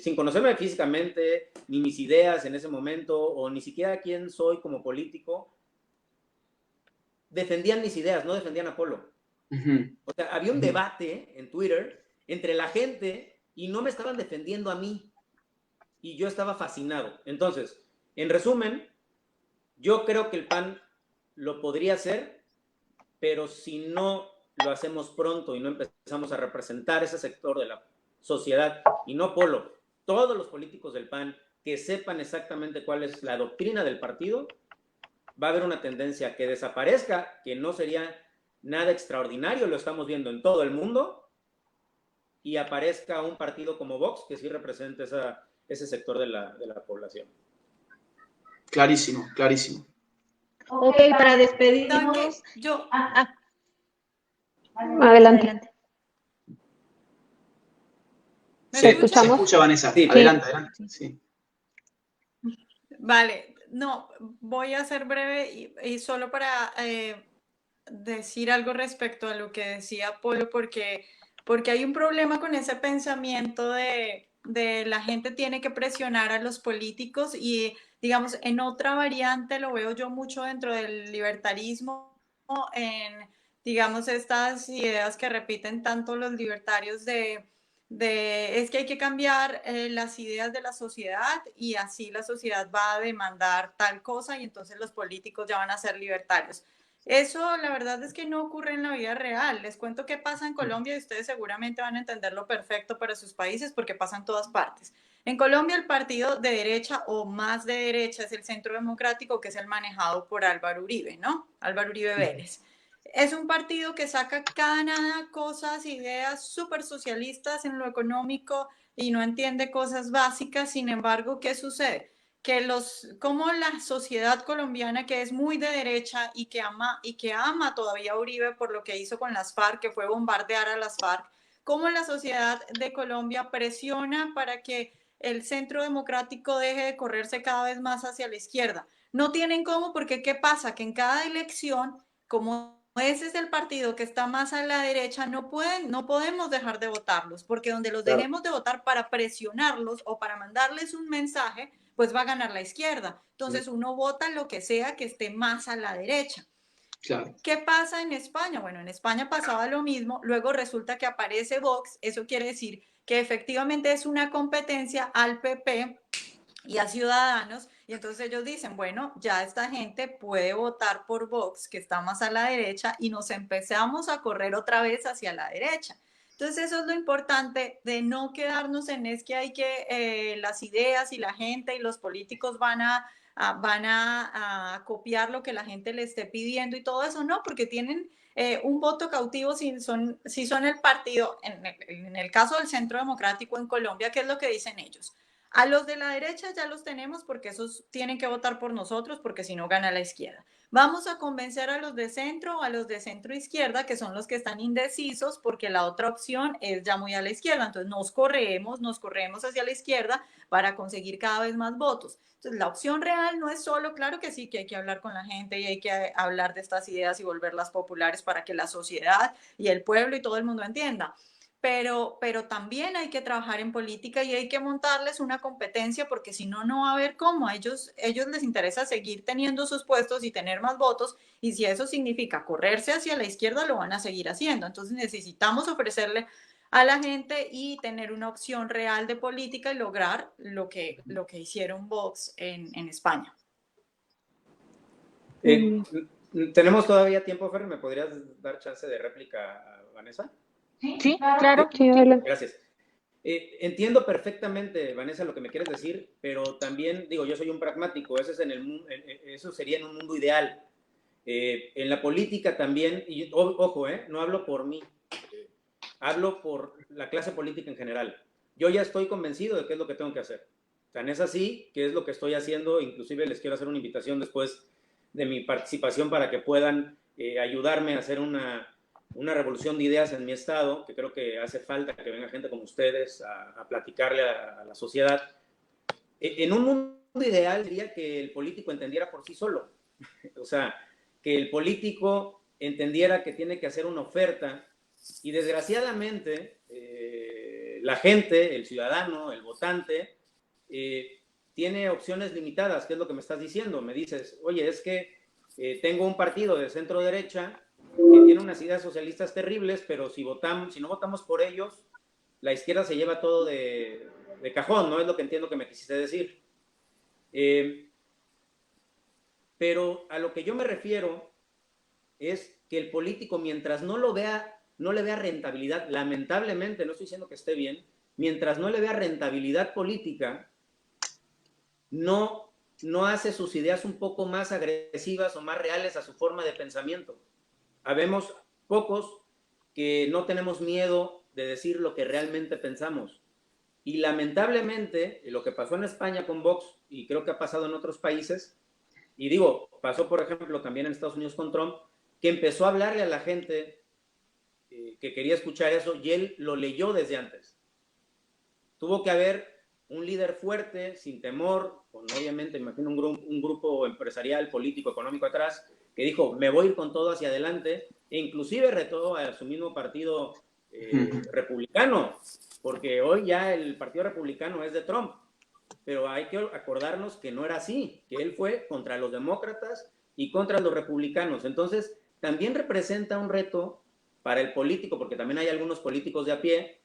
sin conocerme físicamente, ni mis ideas en ese momento, o ni siquiera quién soy como político, defendían mis ideas, no defendían a Polo. O sea, había un debate en Twitter entre la gente y no me estaban defendiendo a mí. Y yo estaba fascinado. Entonces, en resumen, yo creo que el PAN lo podría hacer, pero si no lo hacemos pronto y no empezamos a representar ese sector de la sociedad, y no Polo, todos los políticos del PAN que sepan exactamente cuál es la doctrina del partido, va a haber una tendencia que desaparezca, que no sería nada extraordinario, lo estamos viendo en todo el mundo, y aparezca un partido como Vox que sí represente ese sector de la población. Clarísimo, clarísimo. Ok, para despedirnos. Yo, Adelante. ¿me escuchamos? Se escucha, Vanessa. Sí. Adelante, adelante. Sí. Vale, no, voy a ser breve y solo para decir algo respecto a lo que decía Polo, porque hay un problema con ese pensamiento de la gente tiene que presionar a los políticos y, digamos, en otra variante lo veo yo mucho dentro del libertarismo, en, digamos, estas ideas que repiten tanto los libertarios es que hay que cambiar las ideas de la sociedad y así la sociedad va a demandar tal cosa y entonces los políticos ya van a ser libertarios. Eso la verdad es que no ocurre en la vida real. Les cuento qué pasa en Colombia y ustedes seguramente van a entenderlo perfecto para sus países porque pasa en todas partes. En Colombia el partido de derecha o más de derecha es el Centro Democrático, que es el manejado por Álvaro Uribe, ¿no? Álvaro Uribe Vélez. Es un partido que saca cada nada cosas, ideas súper socialistas en lo económico y no entiende cosas básicas. Sin embargo, ¿qué sucede? Que como la sociedad colombiana, que es muy de derecha y que ama todavía a Uribe por lo que hizo con las FARC, que fue bombardear a las FARC, cómo la sociedad de Colombia presiona para que el Centro Democrático deje de correrse cada vez más hacia la izquierda. No tienen cómo, porque ¿qué pasa? Que en cada elección, como ese es el partido que está más a la derecha, no podemos dejar de votarlos, porque donde los dejemos de votar para presionarlos o para mandarles un mensaje, pues va a ganar la izquierda. Entonces uno vota lo que sea que esté más a la derecha. Claro. ¿Qué pasa en España? Bueno, en España pasaba lo mismo, luego resulta que aparece Vox, eso quiere decir que efectivamente es una competencia al PP y a Ciudadanos, y entonces ellos dicen, bueno, ya esta gente puede votar por Vox, que está más a la derecha, y nos empezamos a correr otra vez hacia la derecha. Entonces eso es lo importante de no quedarnos en es que hay que las ideas y la gente y los políticos van a copiar lo que la gente le esté pidiendo y todo eso, no, porque tienen un voto cautivo si son el partido, en el caso del Centro Democrático en Colombia, ¿qué es lo que dicen ellos? A los de la derecha ya los tenemos porque esos tienen que votar por nosotros porque si no gana la izquierda. Vamos a convencer a los de centro o a los de centro izquierda, que son los que están indecisos porque la otra opción es ya muy a la izquierda. Entonces nos corremos hacia la izquierda para conseguir cada vez más votos. Entonces la opción real no es solo, claro que sí, que hay que hablar con la gente y hay que hablar de estas ideas y volverlas populares para que la sociedad y el pueblo y todo el mundo entienda. Pero también hay que trabajar en política y hay que montarles una competencia porque si no, no va a haber cómo. A ellos les interesa seguir teniendo sus puestos y tener más votos y si eso significa correrse hacia la izquierda, lo van a seguir haciendo. Entonces necesitamos ofrecerle a la gente y tener una opción real de política y lograr lo que hicieron Vox en España. ¿Tenemos todavía tiempo, Fer? ¿Me podrías dar chance de réplica a Vanessa? Sí, claro. Sí, gracias. Entiendo perfectamente, Vanessa, lo que me quieres decir, pero también, digo, yo soy un pragmático, eso sería en un mundo ideal. En la política también, y ojo, no hablo por mí, hablo por la clase política en general. Yo ya estoy convencido de qué es lo que tengo que hacer. Tan es así que es lo que estoy haciendo. Inclusive les quiero hacer una invitación después de mi participación para que puedan ayudarme a hacer una revolución de ideas en mi estado, que creo que hace falta que venga gente como ustedes a platicarle a la sociedad. En un mundo ideal diría que el político entendiera por sí solo. O sea, que el político entendiera que tiene que hacer una oferta, y desgraciadamente la gente, el ciudadano, el votante, tiene opciones limitadas. ¿Qué es lo que me estás diciendo? Me dices, oye, es que tengo un partido de centro derecha que tiene unas ideas socialistas terribles, pero si no votamos por ellos, la izquierda se lleva todo de cajón, ¿no? Es lo que entiendo que me quisiste decir. Pero a lo que yo me refiero es que el político, mientras no le vea rentabilidad, lamentablemente, no estoy diciendo que esté bien, mientras no le vea rentabilidad política, no hace sus ideas un poco más agresivas o más reales a su forma de pensamiento. Habemos pocos que no tenemos miedo de decir lo que realmente pensamos. Y lamentablemente, lo que pasó en España con Vox, y creo que ha pasado en otros países, y digo, pasó por ejemplo también en Estados Unidos con Trump, que empezó a hablarle a la gente que quería escuchar eso, y él lo leyó desde antes. Tuvo que haber un líder fuerte, sin temor, con obviamente, imagino un grupo empresarial, político, económico atrás, que dijo, me voy a ir con todo hacia adelante, e inclusive retó a su mismo partido republicano, porque hoy ya el partido republicano es de Trump, pero hay que acordarnos que no era así, que él fue contra los demócratas y contra los republicanos. Entonces, también representa un reto para el político, porque también hay algunos políticos de a pie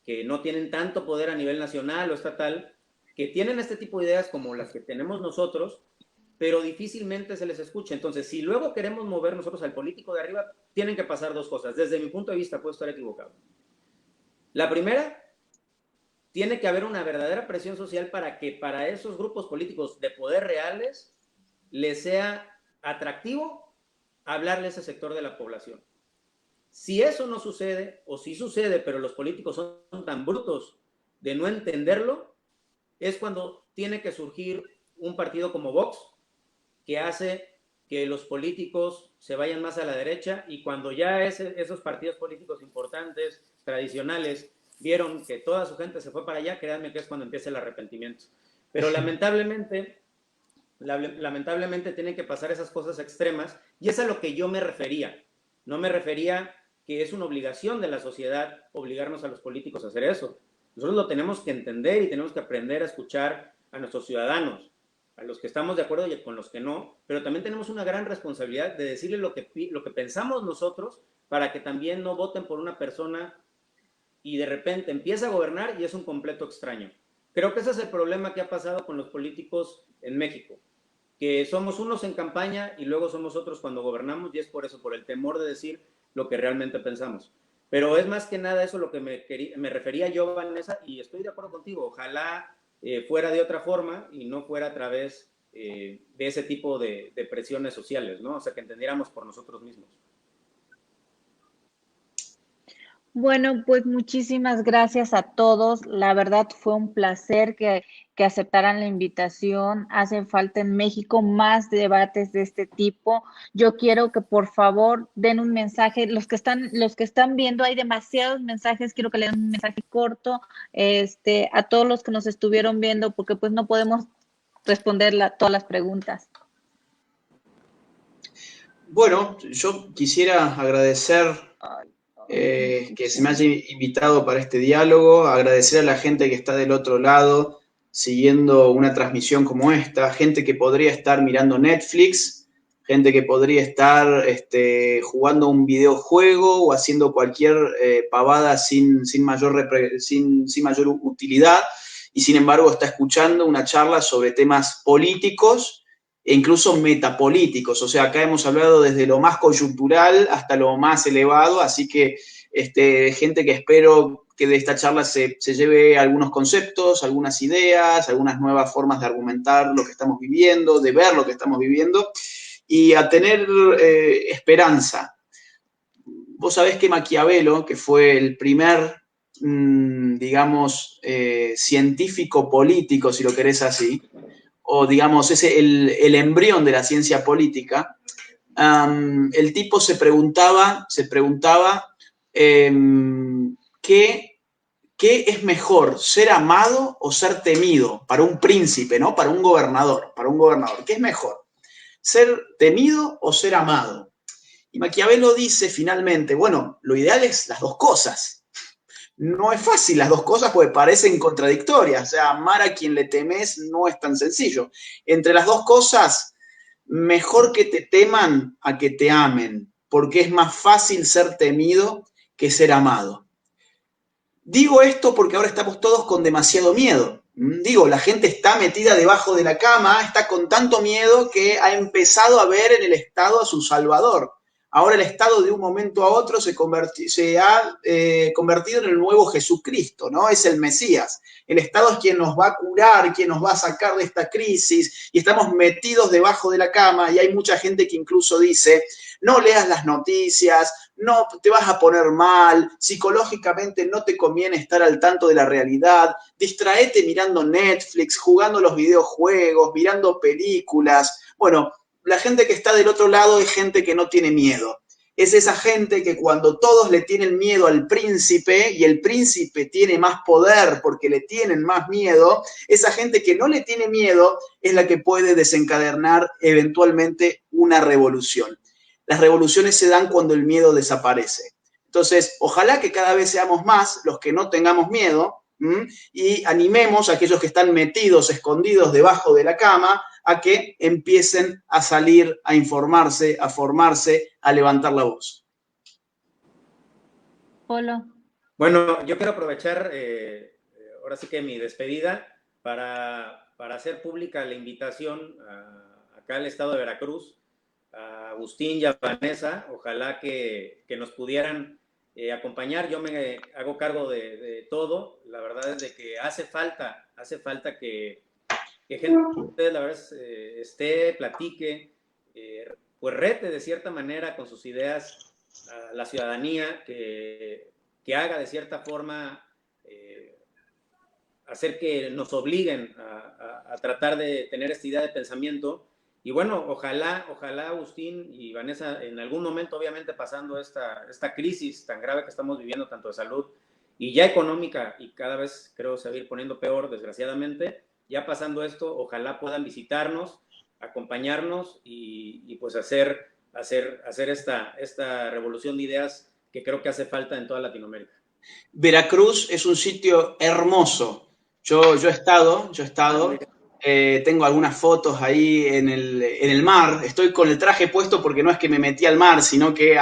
que no tienen tanto poder a nivel nacional o estatal, que tienen este tipo de ideas como las que tenemos nosotros, pero difícilmente se les escucha. Entonces, si luego queremos mover nosotros al político de arriba, tienen que pasar dos cosas. Desde mi punto de vista, puedo estar equivocado. La primera, tiene que haber una verdadera presión social para que para esos grupos políticos de poder reales les sea atractivo hablarle a ese sector de la población. Si eso no sucede, o si sucede, pero los políticos son tan brutos de no entenderlo, es cuando tiene que surgir un partido como Vox, que hace que los políticos se vayan más a la derecha, y cuando ya esos partidos políticos importantes, tradicionales, vieron que toda su gente se fue para allá, créanme que es cuando empieza el arrepentimiento. Pero lamentablemente tienen que pasar esas cosas extremas, y es a lo que yo me refería. No me refería que es una obligación de la sociedad obligarnos a los políticos a hacer eso. Nosotros lo tenemos que entender y tenemos que aprender a escuchar a nuestros ciudadanos, a los que estamos de acuerdo y con los que no, pero también tenemos una gran responsabilidad de decirles lo que pensamos nosotros, para que también no voten por una persona y de repente empieza a gobernar y es un completo extraño. Creo que ese es el problema que ha pasado con los políticos en México, que somos unos en campaña y luego somos otros cuando gobernamos, y es por eso, por el temor de decir lo que realmente pensamos. Pero es más que nada eso lo que me refería yo, Vanessa, y estoy de acuerdo contigo. Ojalá fuera de otra forma y no fuera a través de ese tipo de presiones sociales, ¿no? O sea, que entendiéramos por nosotros mismos. Bueno, pues muchísimas gracias a todos. La verdad fue un placer que aceptaran la invitación. Hacen falta en México más debates de este tipo. Yo quiero que por favor den un mensaje. Los que están viendo, hay demasiados mensajes. Quiero que le den un mensaje corto a todos los que nos estuvieron viendo, porque pues no podemos responder todas las preguntas. Bueno, yo quisiera agradecer que se me haya invitado para este diálogo, agradecer a la gente que está del otro lado siguiendo una transmisión como esta, gente que podría estar mirando Netflix, gente que podría estar jugando un videojuego o haciendo cualquier pavada sin mayor utilidad, y sin embargo está escuchando una charla sobre temas políticos e incluso metapolíticos. O sea, acá hemos hablado desde lo más coyuntural hasta lo más elevado, así que gente que espero que de esta charla se lleve algunos conceptos, algunas ideas, algunas nuevas formas de argumentar lo que estamos viviendo, de ver lo que estamos viviendo. y a tener esperanza. Vos sabés que Maquiavelo, que fue el primer, digamos, científico político, si lo querés así, o digamos, es el embrión de la ciencia política, el tipo se preguntaba ¿qué es mejor, ser amado o ser temido para un príncipe, ¿no? Para un gobernador, ¿qué es mejor? ¿Ser temido o ser amado? Y Maquiavelo dice finalmente, bueno, lo ideal es las dos cosas. No es fácil las dos cosas porque parecen contradictorias. O sea, amar a quien le temes no es tan sencillo. Entre las dos cosas, mejor que te teman a que te amen, porque es más fácil ser temido que ser amado. Digo esto porque ahora estamos todos con demasiado miedo. Digo, la gente está metida debajo de la cama, está con tanto miedo que ha empezado a ver en el Estado a su salvador. Ahora el Estado de un momento a otro se ha convertido en el nuevo Jesucristo, ¿no? Es el Mesías. El Estado es quien nos va a curar, quien nos va a sacar de esta crisis, y estamos metidos debajo de la cama, y hay mucha gente que incluso dice, no leas las noticias, no te vas a poner mal, psicológicamente no te conviene estar al tanto de la realidad, distraete mirando Netflix, jugando los videojuegos, mirando películas. Bueno, la gente que está del otro lado es gente que no tiene miedo. Es esa gente que cuando todos le tienen miedo al príncipe y el príncipe tiene más poder porque le tienen más miedo, esa gente que no le tiene miedo es la que puede desencadenar eventualmente una revolución. Las revoluciones se dan cuando el miedo desaparece. Entonces, ojalá que cada vez seamos más los que no tengamos miedo y animemos a aquellos que están metidos, escondidos debajo de la cama, a que empiecen a salir, a informarse, a formarse, a levantar la voz. Polo. Bueno, yo quiero aprovechar ahora sí que mi despedida para hacer pública la invitación acá al estado de Veracruz, a Agustín y a Vanessa, ojalá que nos pudieran acompañar. Yo me hago cargo de todo. La verdad es de que hace falta que gente de ustedes, la verdad, esté, platique, pues rete de cierta manera con sus ideas a la ciudadanía, que haga de cierta forma, hacer que nos obliguen a tratar de tener esta idea de pensamiento. Y bueno, ojalá Agustín y Vanessa en algún momento, obviamente pasando esta crisis tan grave que estamos viviendo, tanto de salud y ya económica, y cada vez creo se va a ir poniendo peor, desgraciadamente, ya pasando esto, ojalá puedan visitarnos, acompañarnos y pues hacer esta revolución de ideas que creo que hace falta en toda Latinoamérica. Veracruz es un sitio hermoso. Yo he estado, tengo algunas fotos ahí en el mar. Estoy con el traje puesto porque no es que me metí al mar, sino que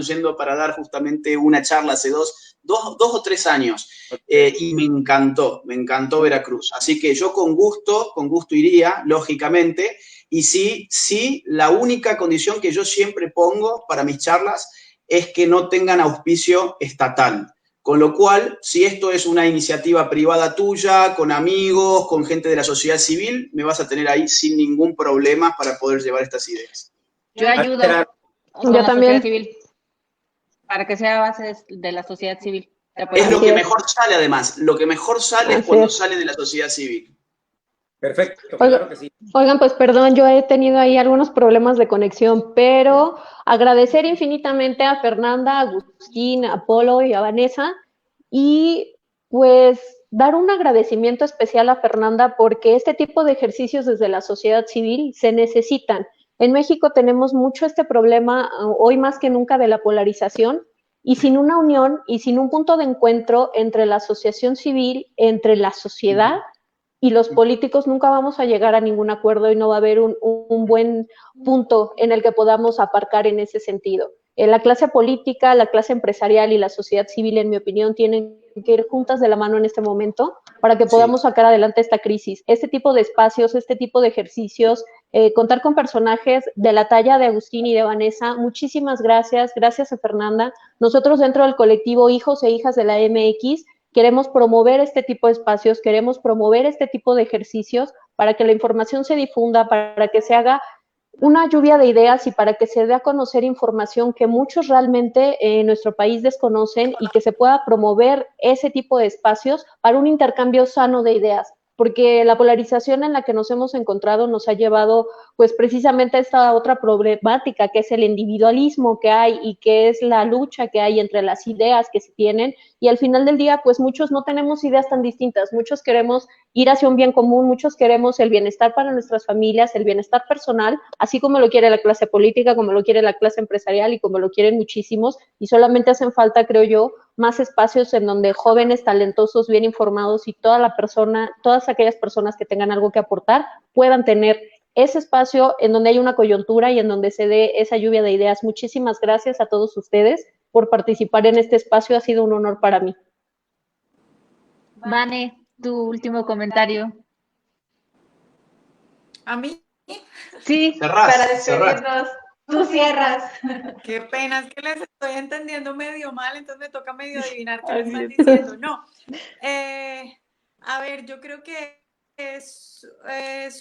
yendo para dar justamente una charla hace dos o tres años. Y me encantó Veracruz. Así que yo con gusto iría, lógicamente. Y sí, la única condición que yo siempre pongo para mis charlas es que no tengan auspicio estatal. Con lo cual, si esto es una iniciativa privada tuya, con amigos, con gente de la sociedad civil, me vas a tener ahí sin ningún problema para poder llevar estas ideas. Yo ayudo con la sociedad civil, para que sea base de la sociedad civil. Es lo que mejor sale, además. Lo que mejor sale es cuando sale de la sociedad civil. Perfecto, claro que sí. Oigan, pues perdón, yo he tenido ahí algunos problemas de conexión, pero agradecer infinitamente a Fernanda, a Agustín, a Polo y a Vanessa, y pues dar un agradecimiento especial a Fernanda porque este tipo de ejercicios desde la sociedad civil se necesitan. En México tenemos mucho este problema, hoy más que nunca, de la polarización, y sin una unión y sin un punto de encuentro entre la asociación civil, entre la sociedad y los políticos, nunca vamos a llegar a ningún acuerdo y no va a haber un buen punto en el que podamos aparcar en ese sentido. La clase política, la clase empresarial y la sociedad civil, en mi opinión, tienen que ir juntas de la mano en este momento para que podamos sacar adelante esta crisis. Este tipo de espacios, este tipo de ejercicios, contar con personajes de la talla de Agustín y de Vanessa. Muchísimas gracias. Gracias a Fernanda. Nosotros dentro del colectivo Hijos e Hijas de la MX queremos promover este tipo de espacios, queremos promover este tipo de ejercicios para que la información se difunda, para que se haga una lluvia de ideas y para que se dé a conocer información que muchos realmente en nuestro país desconocen y que se pueda promover ese tipo de espacios para un intercambio sano de ideas, porque la polarización en la que nos hemos encontrado nos ha llevado pues precisamente a esta otra problemática que es el individualismo que hay y que es la lucha que hay entre las ideas que se tienen, y al final del día pues muchos no tenemos ideas tan distintas, muchos queremos ir hacia un bien común, muchos queremos el bienestar para nuestras familias, el bienestar personal, así como lo quiere la clase política, como lo quiere la clase empresarial y como lo quieren muchísimos, y solamente hacen falta, creo yo, más espacios en donde jóvenes, talentosos, bien informados y todas aquellas personas que tengan algo que aportar puedan tener ese espacio en donde hay una coyuntura y en donde se dé esa lluvia de ideas. Muchísimas gracias a todos ustedes por participar en este espacio, ha sido un honor para mí. Vane, tu último comentario. ¿A mí? Sí, Cerrás, para despedirnos. Tú cierras. Qué pena, es que les estoy entendiendo medio mal, entonces me toca medio adivinar qué me están diciendo. No, a ver, yo creo que es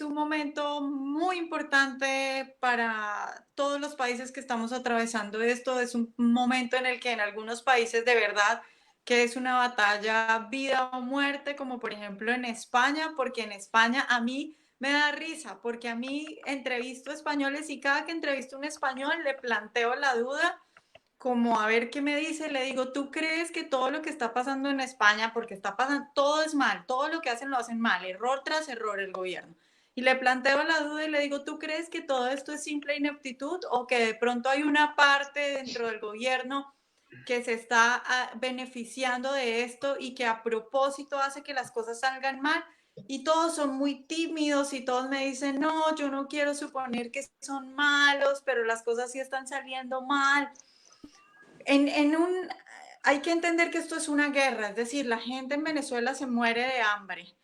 un momento muy importante para todos los países que estamos atravesando esto. Es un momento en el que en algunos países de verdad que es una batalla vida o muerte, como por ejemplo en España, porque en España a mí me da risa, porque a mí entrevisto españoles y cada que entrevisto a un español le planteo la duda como a ver qué me dice, le digo, ¿tú crees que todo lo que está pasando en España, porque está pasando, todo es mal, todo lo que hacen lo hacen mal, error tras error el gobierno? Y le planteo la duda y le digo, ¿tú crees que todo esto es simple ineptitud o que de pronto hay una parte dentro del gobierno que se está beneficiando de esto y que a propósito hace que las cosas salgan mal? Y todos son muy tímidos y todos me dicen, no, yo no quiero suponer que son malos, pero las cosas sí están saliendo mal. Hay que entender que esto es una guerra, es decir, la gente en Venezuela se muere de hambre,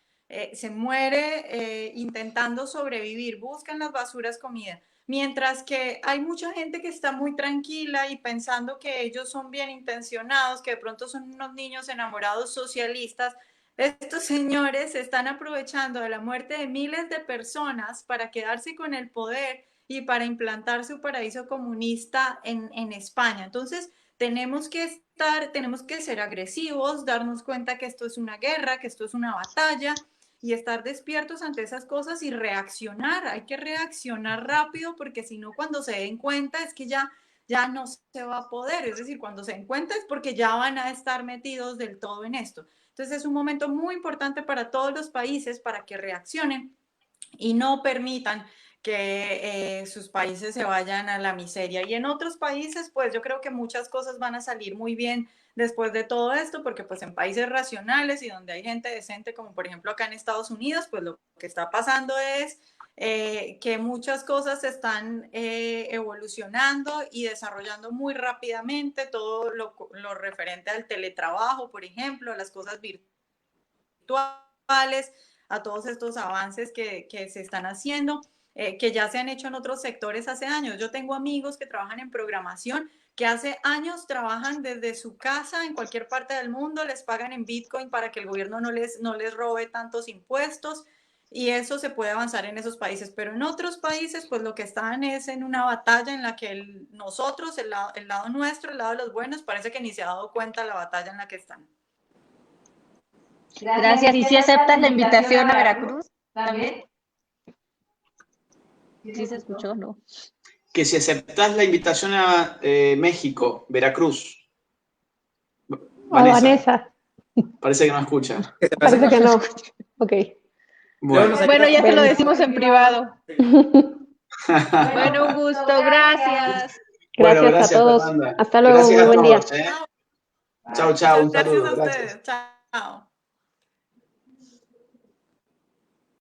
se muere intentando sobrevivir, buscan las basuras comida, mientras que hay mucha gente que está muy tranquila y pensando que ellos son bien intencionados, que de pronto son unos niños enamorados socialistas. Estos señores están aprovechando de la muerte de miles de personas para quedarse con el poder y para implantar su paraíso comunista en España. Entonces, tenemos que ser agresivos, darnos cuenta que esto es una guerra, que esto es una batalla y estar despiertos ante esas cosas y reaccionar. Hay que reaccionar rápido porque si no, cuando se den cuenta es que ya no se va a poder. Es decir, cuando se den cuenta es porque ya van a estar metidos del todo en esto. Entonces es un momento muy importante para todos los países para que reaccionen y no permitan que sus países se vayan a la miseria. Y en otros países, pues yo creo que muchas cosas van a salir muy bien después de todo esto, porque pues en países racionales y donde hay gente decente, como por ejemplo acá en Estados Unidos, pues lo que está pasando es que muchas cosas están evolucionando y desarrollando muy rápidamente, todo lo referente al teletrabajo, por ejemplo, las cosas virtuales, a todos estos avances que se están haciendo. Que ya se han hecho en otros sectores hace años. Yo tengo amigos que trabajan en programación que hace años trabajan desde su casa en cualquier parte del mundo, les pagan en Bitcoin para que el gobierno no les robe tantos impuestos y eso se puede avanzar en esos países. Pero en otros países, pues lo que están es en una batalla en la que nosotros, el lado nuestro, el lado de los buenos, parece que ni se ha dado cuenta la batalla en la que están. Gracias. ¿Y si aceptas la invitación a Veracruz también? ¿Sí se escuchó, no? Que si aceptás la invitación a México, Veracruz. Vanessa. Parece que no escucha. Parece que no. Ok. Bueno, ya se lo decimos en privado. Bueno, un gusto. Gracias. Gracias a todos. Fernanda. Hasta luego. Gracias muy buen día. Chao, chao. Un saludo. Gracias a ustedes. Chao.